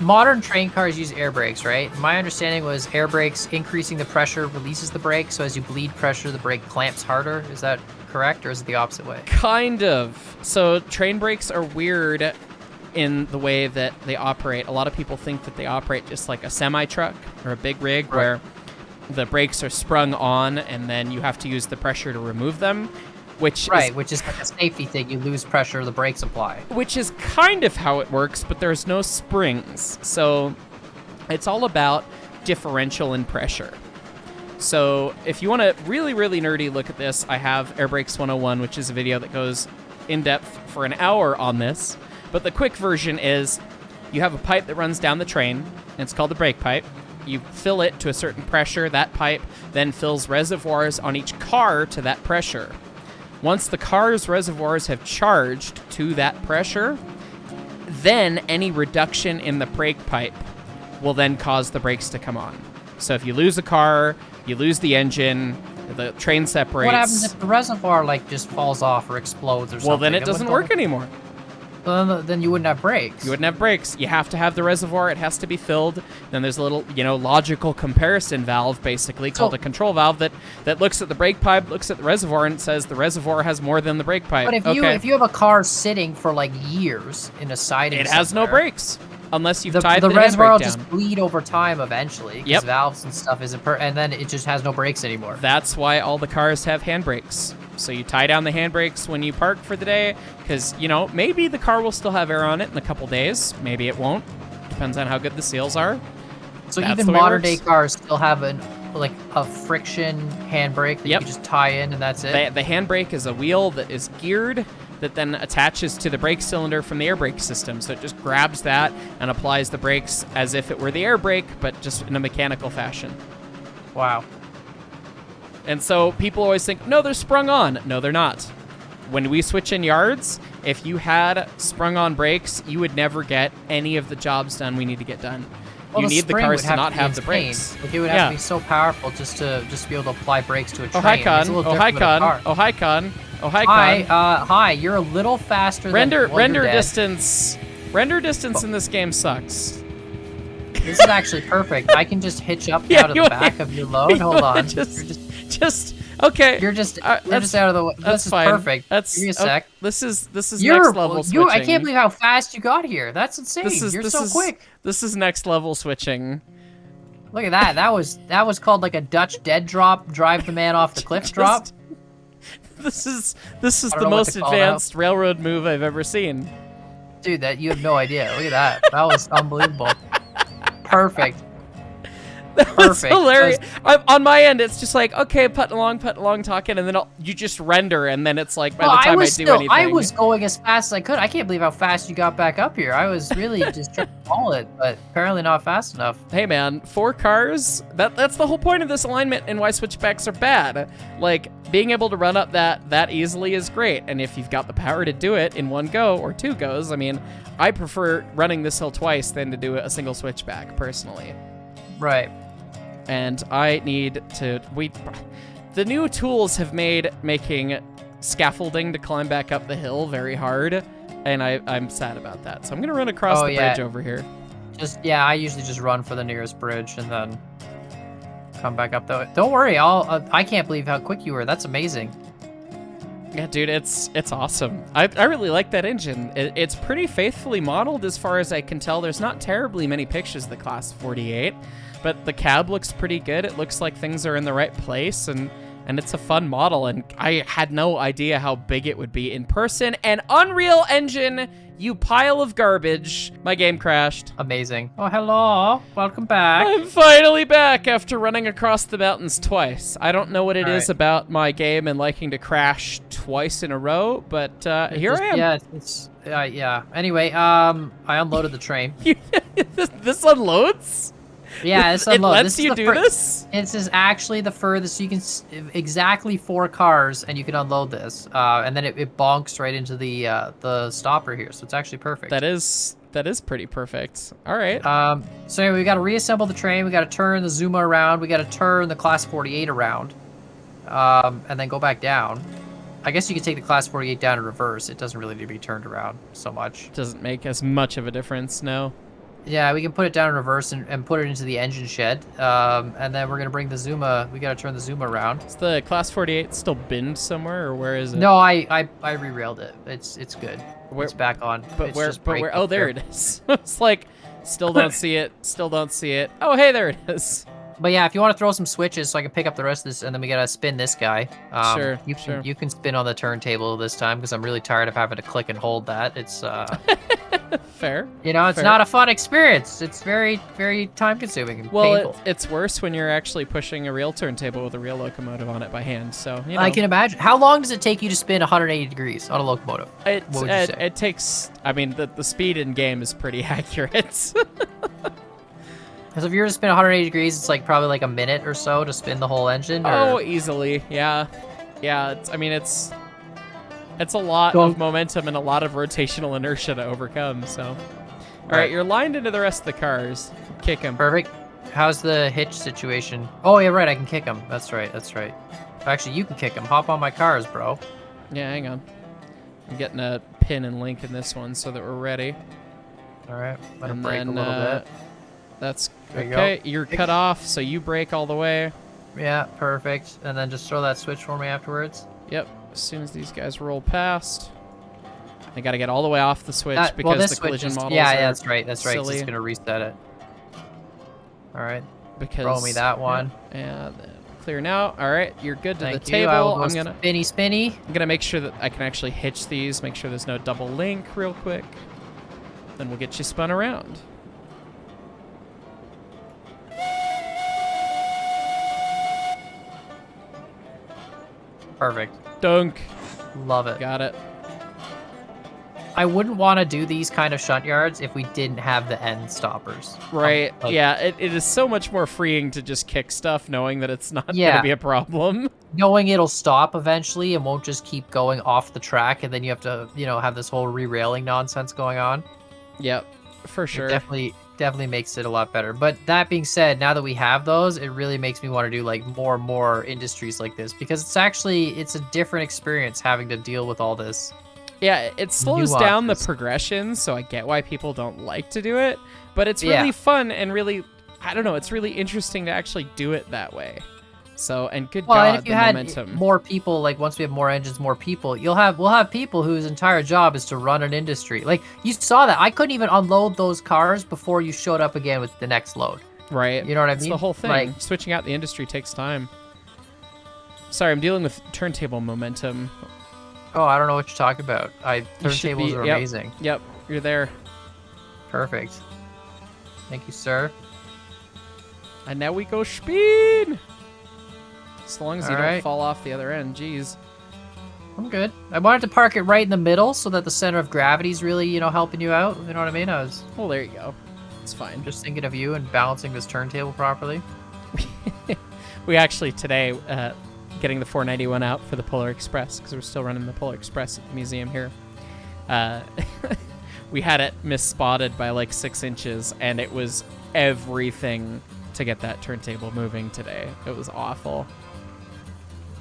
modern train cars use air brakes, right? My understanding was air brakes, increasing the pressure releases the brake, so as you bleed pressure, the brake clamps harder. Is that correct, or is it the opposite way? Kind of. So train brakes are weird in the way that they operate. A lot of people think that they operate just like a semi-truck or a big rig, where the brakes are sprung on and then you have to use the pressure to remove them. Which is like a safety thing. You lose pressure, the brakes apply. Which is kind of how it works, but there's no springs. So it's all about differential in pressure. So if you want to really, really nerdy look at this, I have Air Brakes 101, which is a video that goes in depth for an hour on this. But the quick version is you have a pipe that runs down the train, and it's called the brake pipe. You fill it to a certain pressure. That pipe then fills reservoirs on each car to that pressure. Once the car's reservoirs have charged to that pressure, then any reduction in the brake pipe will then cause the brakes to come on. So if you lose a car, you lose the engine, the train separates. What happens if the reservoir just falls off or explodes or something? Well, then it doesn't work anymore. Then you wouldn't have brakes. You wouldn't have brakes. You have to have the reservoir. It has to be filled. Then there's a little, logical comparison valve, basically, called a control valve that looks at the brake pipe, looks at the reservoir, and says the reservoir has more than the brake pipe. But if you have a car sitting for years in a siding, it has no brakes unless you've tied the reservoir will down. Just bleed over time eventually. Because valves and stuff isn't and then it just has no brakes anymore. That's why all the cars have handbrakes. So you tie down the handbrakes when you park for the day, because, maybe the car will still have air on it in a couple days. Maybe it won't. Depends on how good the seals are. So even modern-day cars still have a friction handbrake that you can just tie in, and that's it? The handbrake is a wheel that is geared that then attaches to the brake cylinder from the air brake system. So it just grabs that and applies the brakes as if it were the air brake, but just in a mechanical fashion. Wow. And so people always think, no, they're sprung on. No, they're not. When we switch in yards, if you had sprung on brakes, you would never get any of the jobs done we need to get done. You need the cars to not have the brakes. It would have to be so powerful just to be able to apply brakes to a train. Oh, hi, Con. Oh, hi, Hi, Con. hi. You're a little faster Render than... Well, you're dead. distance. Render distance in this game sucks. This is actually perfect. I can just hitch up now to the back of your load. Hold on. Just okay. You're just out of the way. This is fine. perfect. That's Give me a sec. This is next level switching. I can't believe how fast you got here. That's insane. You're so quick. This is next level switching. Look at that. That was called like a Dutch dead drop, drive the man off the cliff drop. This is the most advanced railroad move I've ever seen. Dude, you have no idea. Look at that. That was unbelievable. Perfect. That was hilarious. On my end, it's just like, okay, putting along, talking, and then you just render, and then it's like, by the time I do anything. I was going as fast as I could. I can't believe how fast you got back up here. I was really just trying to call it, but apparently not fast enough. Hey, man, 4 cars, that's the whole point of this alignment and why switchbacks are bad. Like, being able to run up that easily is great, and if you've got the power to do it in 1 go or 2 goes, I mean, I prefer running this hill twice than to do a single switchback, personally. Right. And I need to... The new tools have made making scaffolding to climb back up the hill very hard, and I'm sad about that. So I'm going to run across the bridge over here. I usually just run for the nearest bridge and then come back up though. Don't worry, I can't believe how quick you were. That's amazing. Yeah, dude, it's awesome. I really like that engine. It's pretty faithfully modeled as far as I can tell. There's not terribly many pictures of the Class 48, but the cab looks pretty good. It looks like things are in the right place, and it's a fun model, and I had no idea how big it would be in person. And Unreal Engine, you pile of garbage. My game crashed. Amazing. Oh, hello. Welcome back. I'm finally back after running across the mountains twice. I don't know what it is about my game and liking to crash twice in a row, but here I am. Yeah, yeah. Anyway, I unloaded the train. This unloads? Yeah, this unloads. It lets you do this? This is actually the furthest. You can exactly 4 cars, and you can unload this, and then it bonks right into the stopper here. So it's actually perfect. That is pretty perfect. All right. So anyway, we got to reassemble the train. We got to turn the Zuma around. We got to turn the Class 48 around, and then go back down. I guess you could take the Class 48 down in reverse. It doesn't really need to be turned around so much. Doesn't make as much of a difference, no. Yeah, we can put it down in reverse and put it into the engine shed. And then we're going to bring the Zuma. We got to turn the Zuma around. Is the Class 48 still binned somewhere, or where is it? No, I re-railed it. It's good. It's back on. But where? Oh, there it is. It's like, still don't see it. Still don't see it. Oh, hey, there it is. But yeah, if you want to throw some switches so I can pick up the rest of this, and then we got to spin this guy. Sure. You can spin on the turntable this time because I'm really tired of having to click and hold that. It's fair. You know, it's not a fun experience. It's very, very time consuming and painful. It's worse when you're actually pushing a real turntable with a real locomotive on it by hand. So, you know. I can imagine. How long does it take you to spin 180 degrees on a locomotive? What would you say? It takes, I mean, the speed in game is pretty accurate. Because if you were to spin 180 degrees, it's like probably like a minute or so to spin the whole engine. Oh, easily. Yeah. Yeah. It's a lot of momentum and a lot of rotational inertia to overcome. So, all right, you're lined into the rest of the cars. Kick him. Perfect. How's the hitch situation? Oh, yeah, right. I can kick him. That's right. That's right. Actually, you can kick him. Hop on my cars, bro. Yeah, hang on. I'm getting a pin and link in this one so that we're ready. All right. Let him brake a little bit. That's okay. You're cut off, so you brake all the way. Yeah, perfect. And then just throw that switch for me afterwards. Yep. As soon as these guys roll past, I got to get all the way off the switch because the collision models yeah, that's right. That's right. Silly. It's going to reset it. All right. Because throw me that one. Yeah. Clear now. All right. You're good to the Thank table. You. I will go I'm gonna spinny. I'm gonna make sure that I can actually hitch these. Make sure there's no double link real quick. Then we'll get you spun around. Perfect. Dunk. Love it. Got it. I wouldn't want to do these kind of shunt yards if we didn't have the end stoppers. Right. Yeah, it is so much more freeing to just kick stuff knowing that it's not going to be a problem. Knowing it'll stop eventually and won't just keep going off the track, and then you have to, have this whole re-railing nonsense going on. Yep, for sure. It definitely makes it a lot better. But that being said, now that we have those, it really makes me want to do like more and more industries like this, because it's a different experience having to deal with all this. Yeah, it slows down the progression, so I get why people don't like to do it, but it's really fun and really, I don't know, it's really interesting to actually do it that way. So, and good God, and if you had momentum. more people, like once we have more engines, more people, we'll have people whose entire job is to run an industry. Like you saw that I couldn't even unload those cars before you showed up again with the next load. Right. You know what I mean? It's the whole thing. Like, switching out the industry takes time. Sorry, I'm dealing with turntable momentum. Oh, I don't know what you're talking about. Turntables are amazing. Yep, you're there. Perfect. Thank you, sir. And now we go speed. As long as you don't right. fall off the other end, jeez. I'm good. I wanted to park it right in the middle so that the center of gravity is really, helping you out. You know what I mean? Well, there you go. It's fine. Just thinking of you and balancing this turntable properly. We actually today, getting the 491 out for the Polar Express, because we're still running the Polar Express at the museum here. We had it misspotted by like 6 inches, and it was everything to get that turntable moving today. It was awful.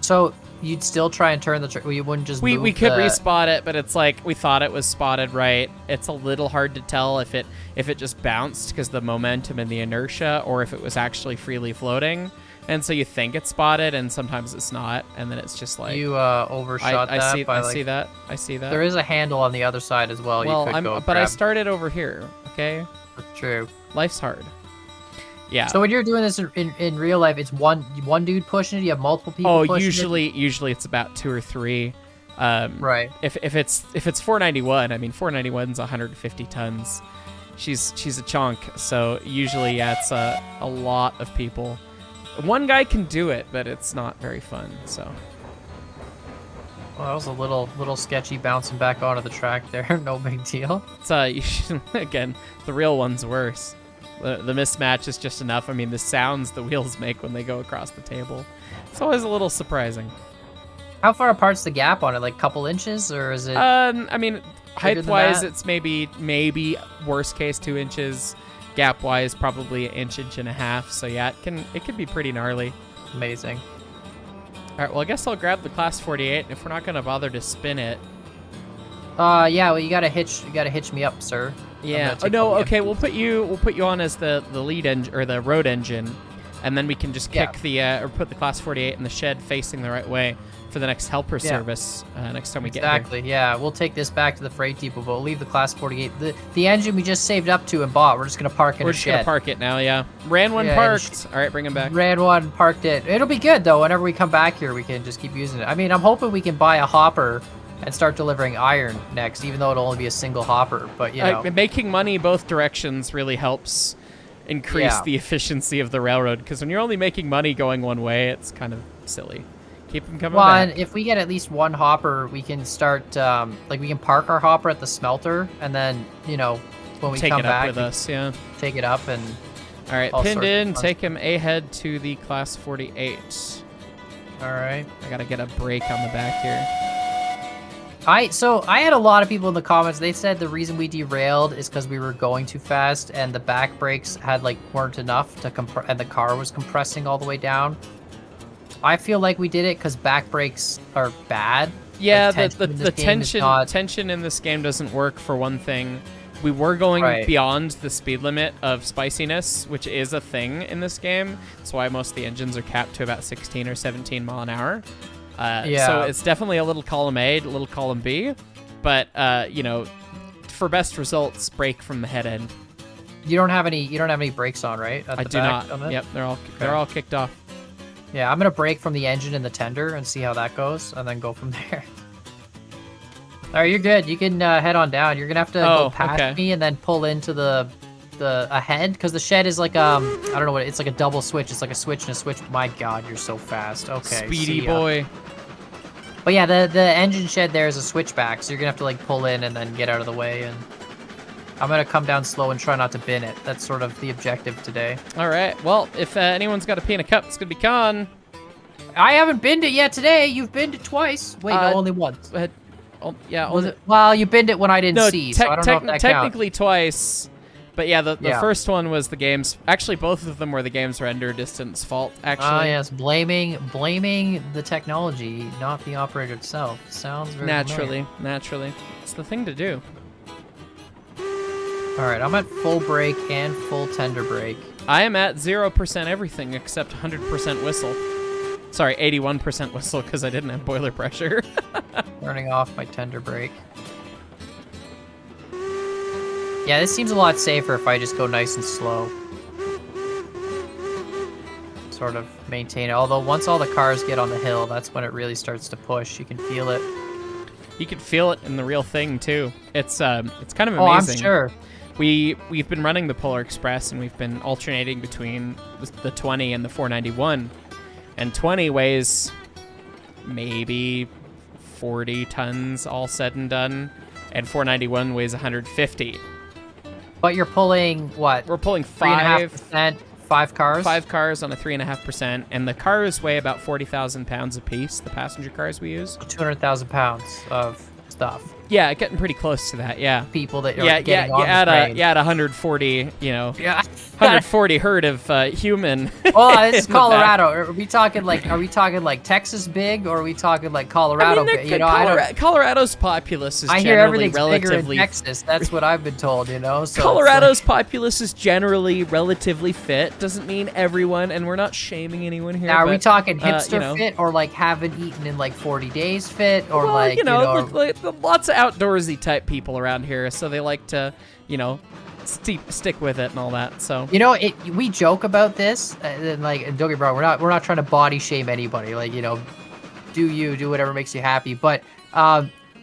So you'd still try and turn you wouldn't just move we could respot it, but it's like we thought it was spotted right. It's a little hard to tell if it just bounced because the momentum and the inertia, or if it was actually freely floating. And so you think it's spotted, and sometimes it's not, and then it's just like you overshot that. I see that. There is a handle on the other side as well. Well, you could but I started over here. Okay. True. Life's hard. Yeah. So when you're doing this in real life, it's one dude pushing it. You have multiple people. Oh, usually it's about 2 or 3. Right. If it's 491, I mean 491's 150 tons. She's a chunk. So usually, it's a lot of people. One guy can do it, but it's not very fun. So. Well, that was a little sketchy bouncing back onto the track there. No big deal. It's you should, again, the real one's worse. The mismatch is just enough. I mean, the sounds the wheels make when they go across the table, it's always a little surprising. How far apart's the gap on it? Like a couple inches, or is it? I mean, height-wise, it's maybe worst case 2 inches. Gap-wise, probably an inch and a half. So yeah, it can be pretty gnarly. Amazing. All right, well, I guess I'll grab the Class 48 if we're not gonna bother to spin it. Yeah. Well, you gotta hitch me up, sir. Yeah. Oh no. Okay. We'll put you on as the lead engine or the road engine, and then we can just kick or put the Class 48 in the shed facing the right way for the next helper service next time we get here. Exactly. Yeah. We'll take this back to the freight depot, but we'll leave the Class 48. The engine we just saved up to and bought. We're just gonna park in a shed. We're just gonna park it now. Yeah. Ran one parked. All right. Bring him back. Ran one, parked it. It'll be good though. Whenever we come back here, we can just keep using it. I mean, I'm hoping we can buy a hopper and start delivering iron next, even though it'll only be a single hopper. But making money both directions really helps increase the efficiency of the railroad, because when you're only making money going one way, it's kind of silly. Keep them coming back. And if we get at least one hopper, we can start we can park our hopper at the smelter, and then when we come back, with us, take it up and. All right, pinned in. Take him ahead to the Class 48. All right. I gotta get a brake on the back here. So I had a lot of people in the comments. They said the reason we derailed is because we were going too fast and the back brakes weren't enough to and the car was compressing all the way down. I feel like we did it because back brakes are bad. Yeah, the tension in this game doesn't work for one thing. We were going beyond the speed limit of spiciness, which is a thing in this game. That's why most of the engines are capped to about 16 or 17 mile an hour. So it's definitely a little column A, a little column B, but for best results, brake from the head end. You don't have any brakes on, right? I do not. Yep, they're all kicked off. Yeah, I'm gonna brake from the engine and the tender and see how that goes, and then go from there. All right, you're good. You can head on down. You're gonna have to go past me and then pull into the ahead, because the shed is like I don't know what it's like, a double switch. It's like a switch and a switch. My God, you're so fast. Okay, speedy boy. But yeah, the engine shed there is a switchback, so you're gonna have to pull in and then get out of the way. And I'm gonna come down slow and try not to bin it. That's sort of the objective today. All right. Well, if anyone's got a pee in a cup, it's gonna be Con. I haven't binned it yet today. You've binned it twice. Wait, no, only once. Yeah. Was it? Well, you binned it when I didn't see, so I don't know if that technically twice. But yeah, the first one was the game's... Actually, both of them were the game's render distance fault, actually. Ah, yes. Blaming the technology, not the operator itself. Sounds very Naturally. It's the thing to do. All right, I'm at full brake and full tender brake. I am at 0% everything except 100% whistle. Sorry, 81% whistle because I didn't have boiler pressure. Turning off my tender brake. Yeah, this seems a lot safer if I just go nice and slow. Sort of maintain it. Although once all the cars get on the hill, that's when it really starts to push. You can feel it. You can feel it in the real thing too. It's kind of amazing. Oh, I'm sure. We've been running the Polar Express and we've been alternating between the 20 and the 491. And 20 weighs maybe 40 tons all said and done, and 491 weighs 150. But you're pulling what? We're pulling 3.5%, 5 cars? 5 cars on a 3.5%, and the cars weigh about 40,000 pounds apiece, the passenger cars we use. 200,000 pounds of stuff. Yeah, getting pretty close to that, yeah. People that are getting on the train. Yeah, at 140, 140 herd of human. Well, it's Colorado. Are we talking like Texas big, or are we talking like Colorado? I mean, Colorado's populace is I hear generally everything's relatively bigger in Texas. That's what I've been told, So Colorado's populace is generally relatively fit. Doesn't mean everyone, and we're not shaming anyone here. Now, are we talking hipster fit, or like haven't eaten in like 40 days fit, or like lots of outdoorsy type people around here, so they like to, stick with it and all that. So we joke about this, and like, don't get me wrong, we're not trying to body shame anybody. Like, do whatever makes you happy, but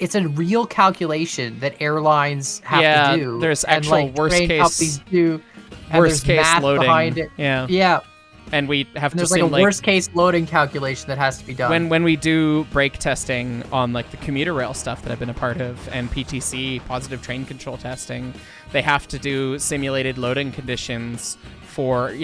it's a real calculation that airlines have to do. There's actual worst case companies do, and worst case math loading behind it. Yeah. And we have to there's like a worst case loading calculation that has to be done. When we do brake testing on like the commuter rail stuff that I've been a part of, and PTC, positive train control testing, they have to do simulated loading conditions for,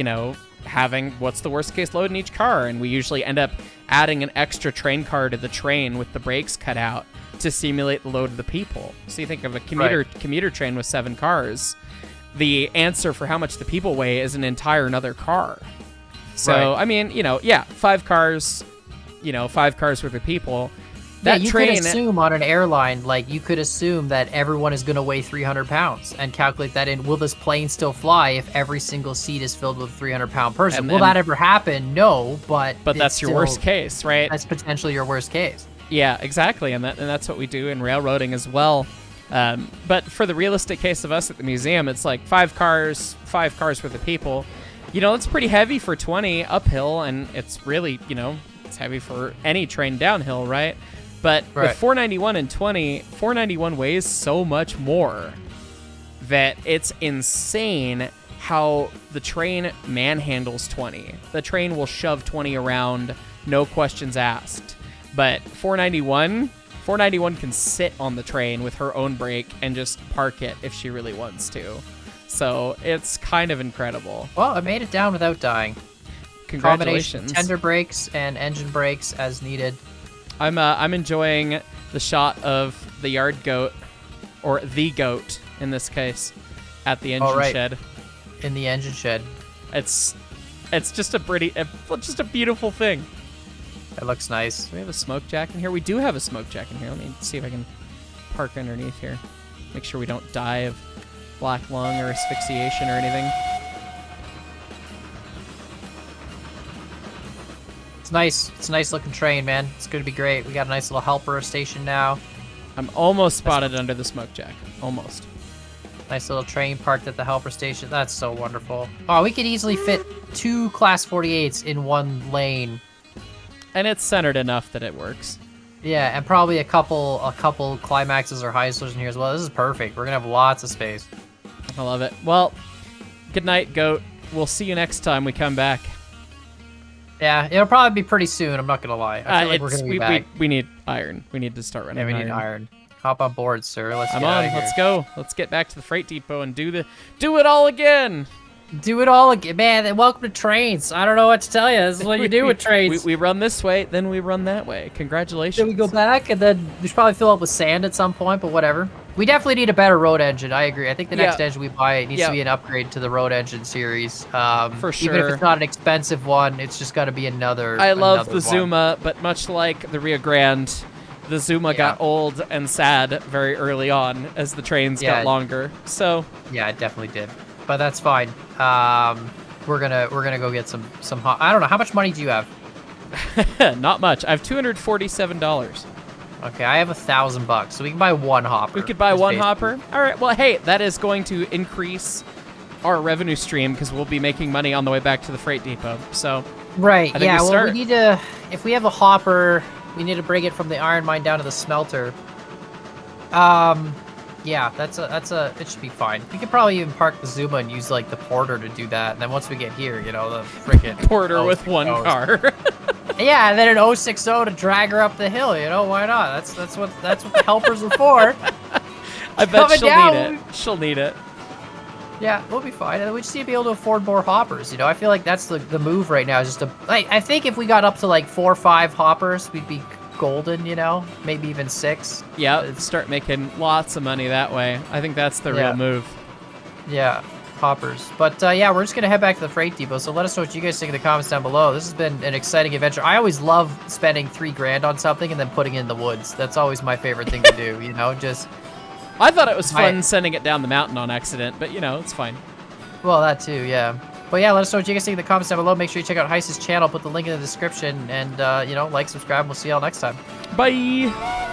having what's the worst case load in each car. And we usually end up adding an extra train car to the train with the brakes cut out to simulate the load of the people. So you think of a commuter train with 7 cars, the answer for how much the people weigh is an entire another car. So, I mean, 5 cars, 5 cars worth of people. That you train, could assume on an airline, like, you could assume that everyone is going to weigh 300 pounds and calculate that in, will this plane still fly if every single seat is filled with a 300-pound person? Will that ever happen? No, but that's your worst case, right? That's potentially your worst case. Yeah, exactly, and that's what we do in railroading as well. But for the realistic case of us at the museum, it's like 5 cars worth of people. It's pretty heavy for 20 uphill, and it's really, it's heavy for any train downhill, right? But with 491 and 20, 491 weighs so much more that it's insane how the train manhandles 20. The train will shove 20 around, no questions asked. But 491 can sit on the train with her own brake and just park it if she really wants to. So it's kind of incredible. Well, I made it down without dying. Congratulations. Tender brakes and engine brakes as needed. I'm enjoying the shot of the yard goat, or the goat in this case, at the engine shed. In the engine shed. It's just a beautiful thing. It looks nice. Do we have a smoke jack in here? We do have a smoke jack in here. Let me see if I can park underneath here. Make sure we don't die of black lung or asphyxiation or anything. It's nice. It's a nice looking train, man. It's going to be great. We got a nice little helper station now. I'm almost spotted under the smoke jack. Almost. Nice little train parked at the helper station. That's so wonderful. Oh, we could easily fit 2 Class 48s in one lane. And it's centered enough that it works. Yeah, and probably a couple climaxes or Heislers in here as well. This is perfect. We're going to have lots of space. I love it. Well, good night, goat. We'll see you next time we come back. Yeah, it'll probably be pretty soon. I'm not going to lie. I feel like we're going to be back. We need iron. We need to start running iron. Yeah, we need iron. Hop on board, sir. Let's get out of here. Let's go. Let's get back to the freight depot and do it all again. Do it all again, man. Welcome to trains. I don't know what to tell you. This is what you do with trains. We run this way, then we run that way. Congratulations. Then we go back, and then we should probably fill up with sand at some point, but whatever. We definitely need a better road engine. I agree. I think the next Yeah. engine we buy needs to be an upgrade to the road engine series. For sure. Even if it's not an expensive one, it's just got to be another. I love another the one. Zuma, but much like the Rio Grande, the Zuma got old and sad very early on as the trains got longer. So yeah, it definitely did. But that's fine. We're gonna go get some. I don't know. How much money do you have? Not much. I have $247. Okay, I have $1,000, so we can buy one hopper. We could buy one hopper. All right. Well, hey, that is going to increase our revenue stream because we'll be making money on the way back to the freight depot. So right. I think we need to. If we have a hopper, we need to bring it from the iron mine down to the smelter. Yeah, it should be fine. We could probably even park the Zuma and use like the porter to do that. And then once we get here, the freaking porter with one car. Yeah, and then an 060 to drag her up the hill. Why not? That's what the helpers are for. I bet she'll need it. She'll need it. Yeah, we'll be fine. And we just need to be able to afford more hoppers. I feel like that's the move right now. Is just I think if we got up to like 4 or 5 hoppers, we'd be golden. Maybe even 6. Yeah, start making lots of money that way. I think that's the real move. Yeah, hoppers. But yeah, we're just gonna head back to the freight depot. So let us know what you guys think in the comments down below. This has been an exciting adventure. I always love spending $3,000 on something and then putting it in the woods. That's always my favorite thing to do. Just. I thought it was fun sending it down the mountain on accident, but it's fine. Well, that too, yeah. But yeah, let us know what you guys think in the comments down below. Make sure you check out Heist's channel. Put the link in the description, and like, subscribe. We'll see y'all next time. Bye.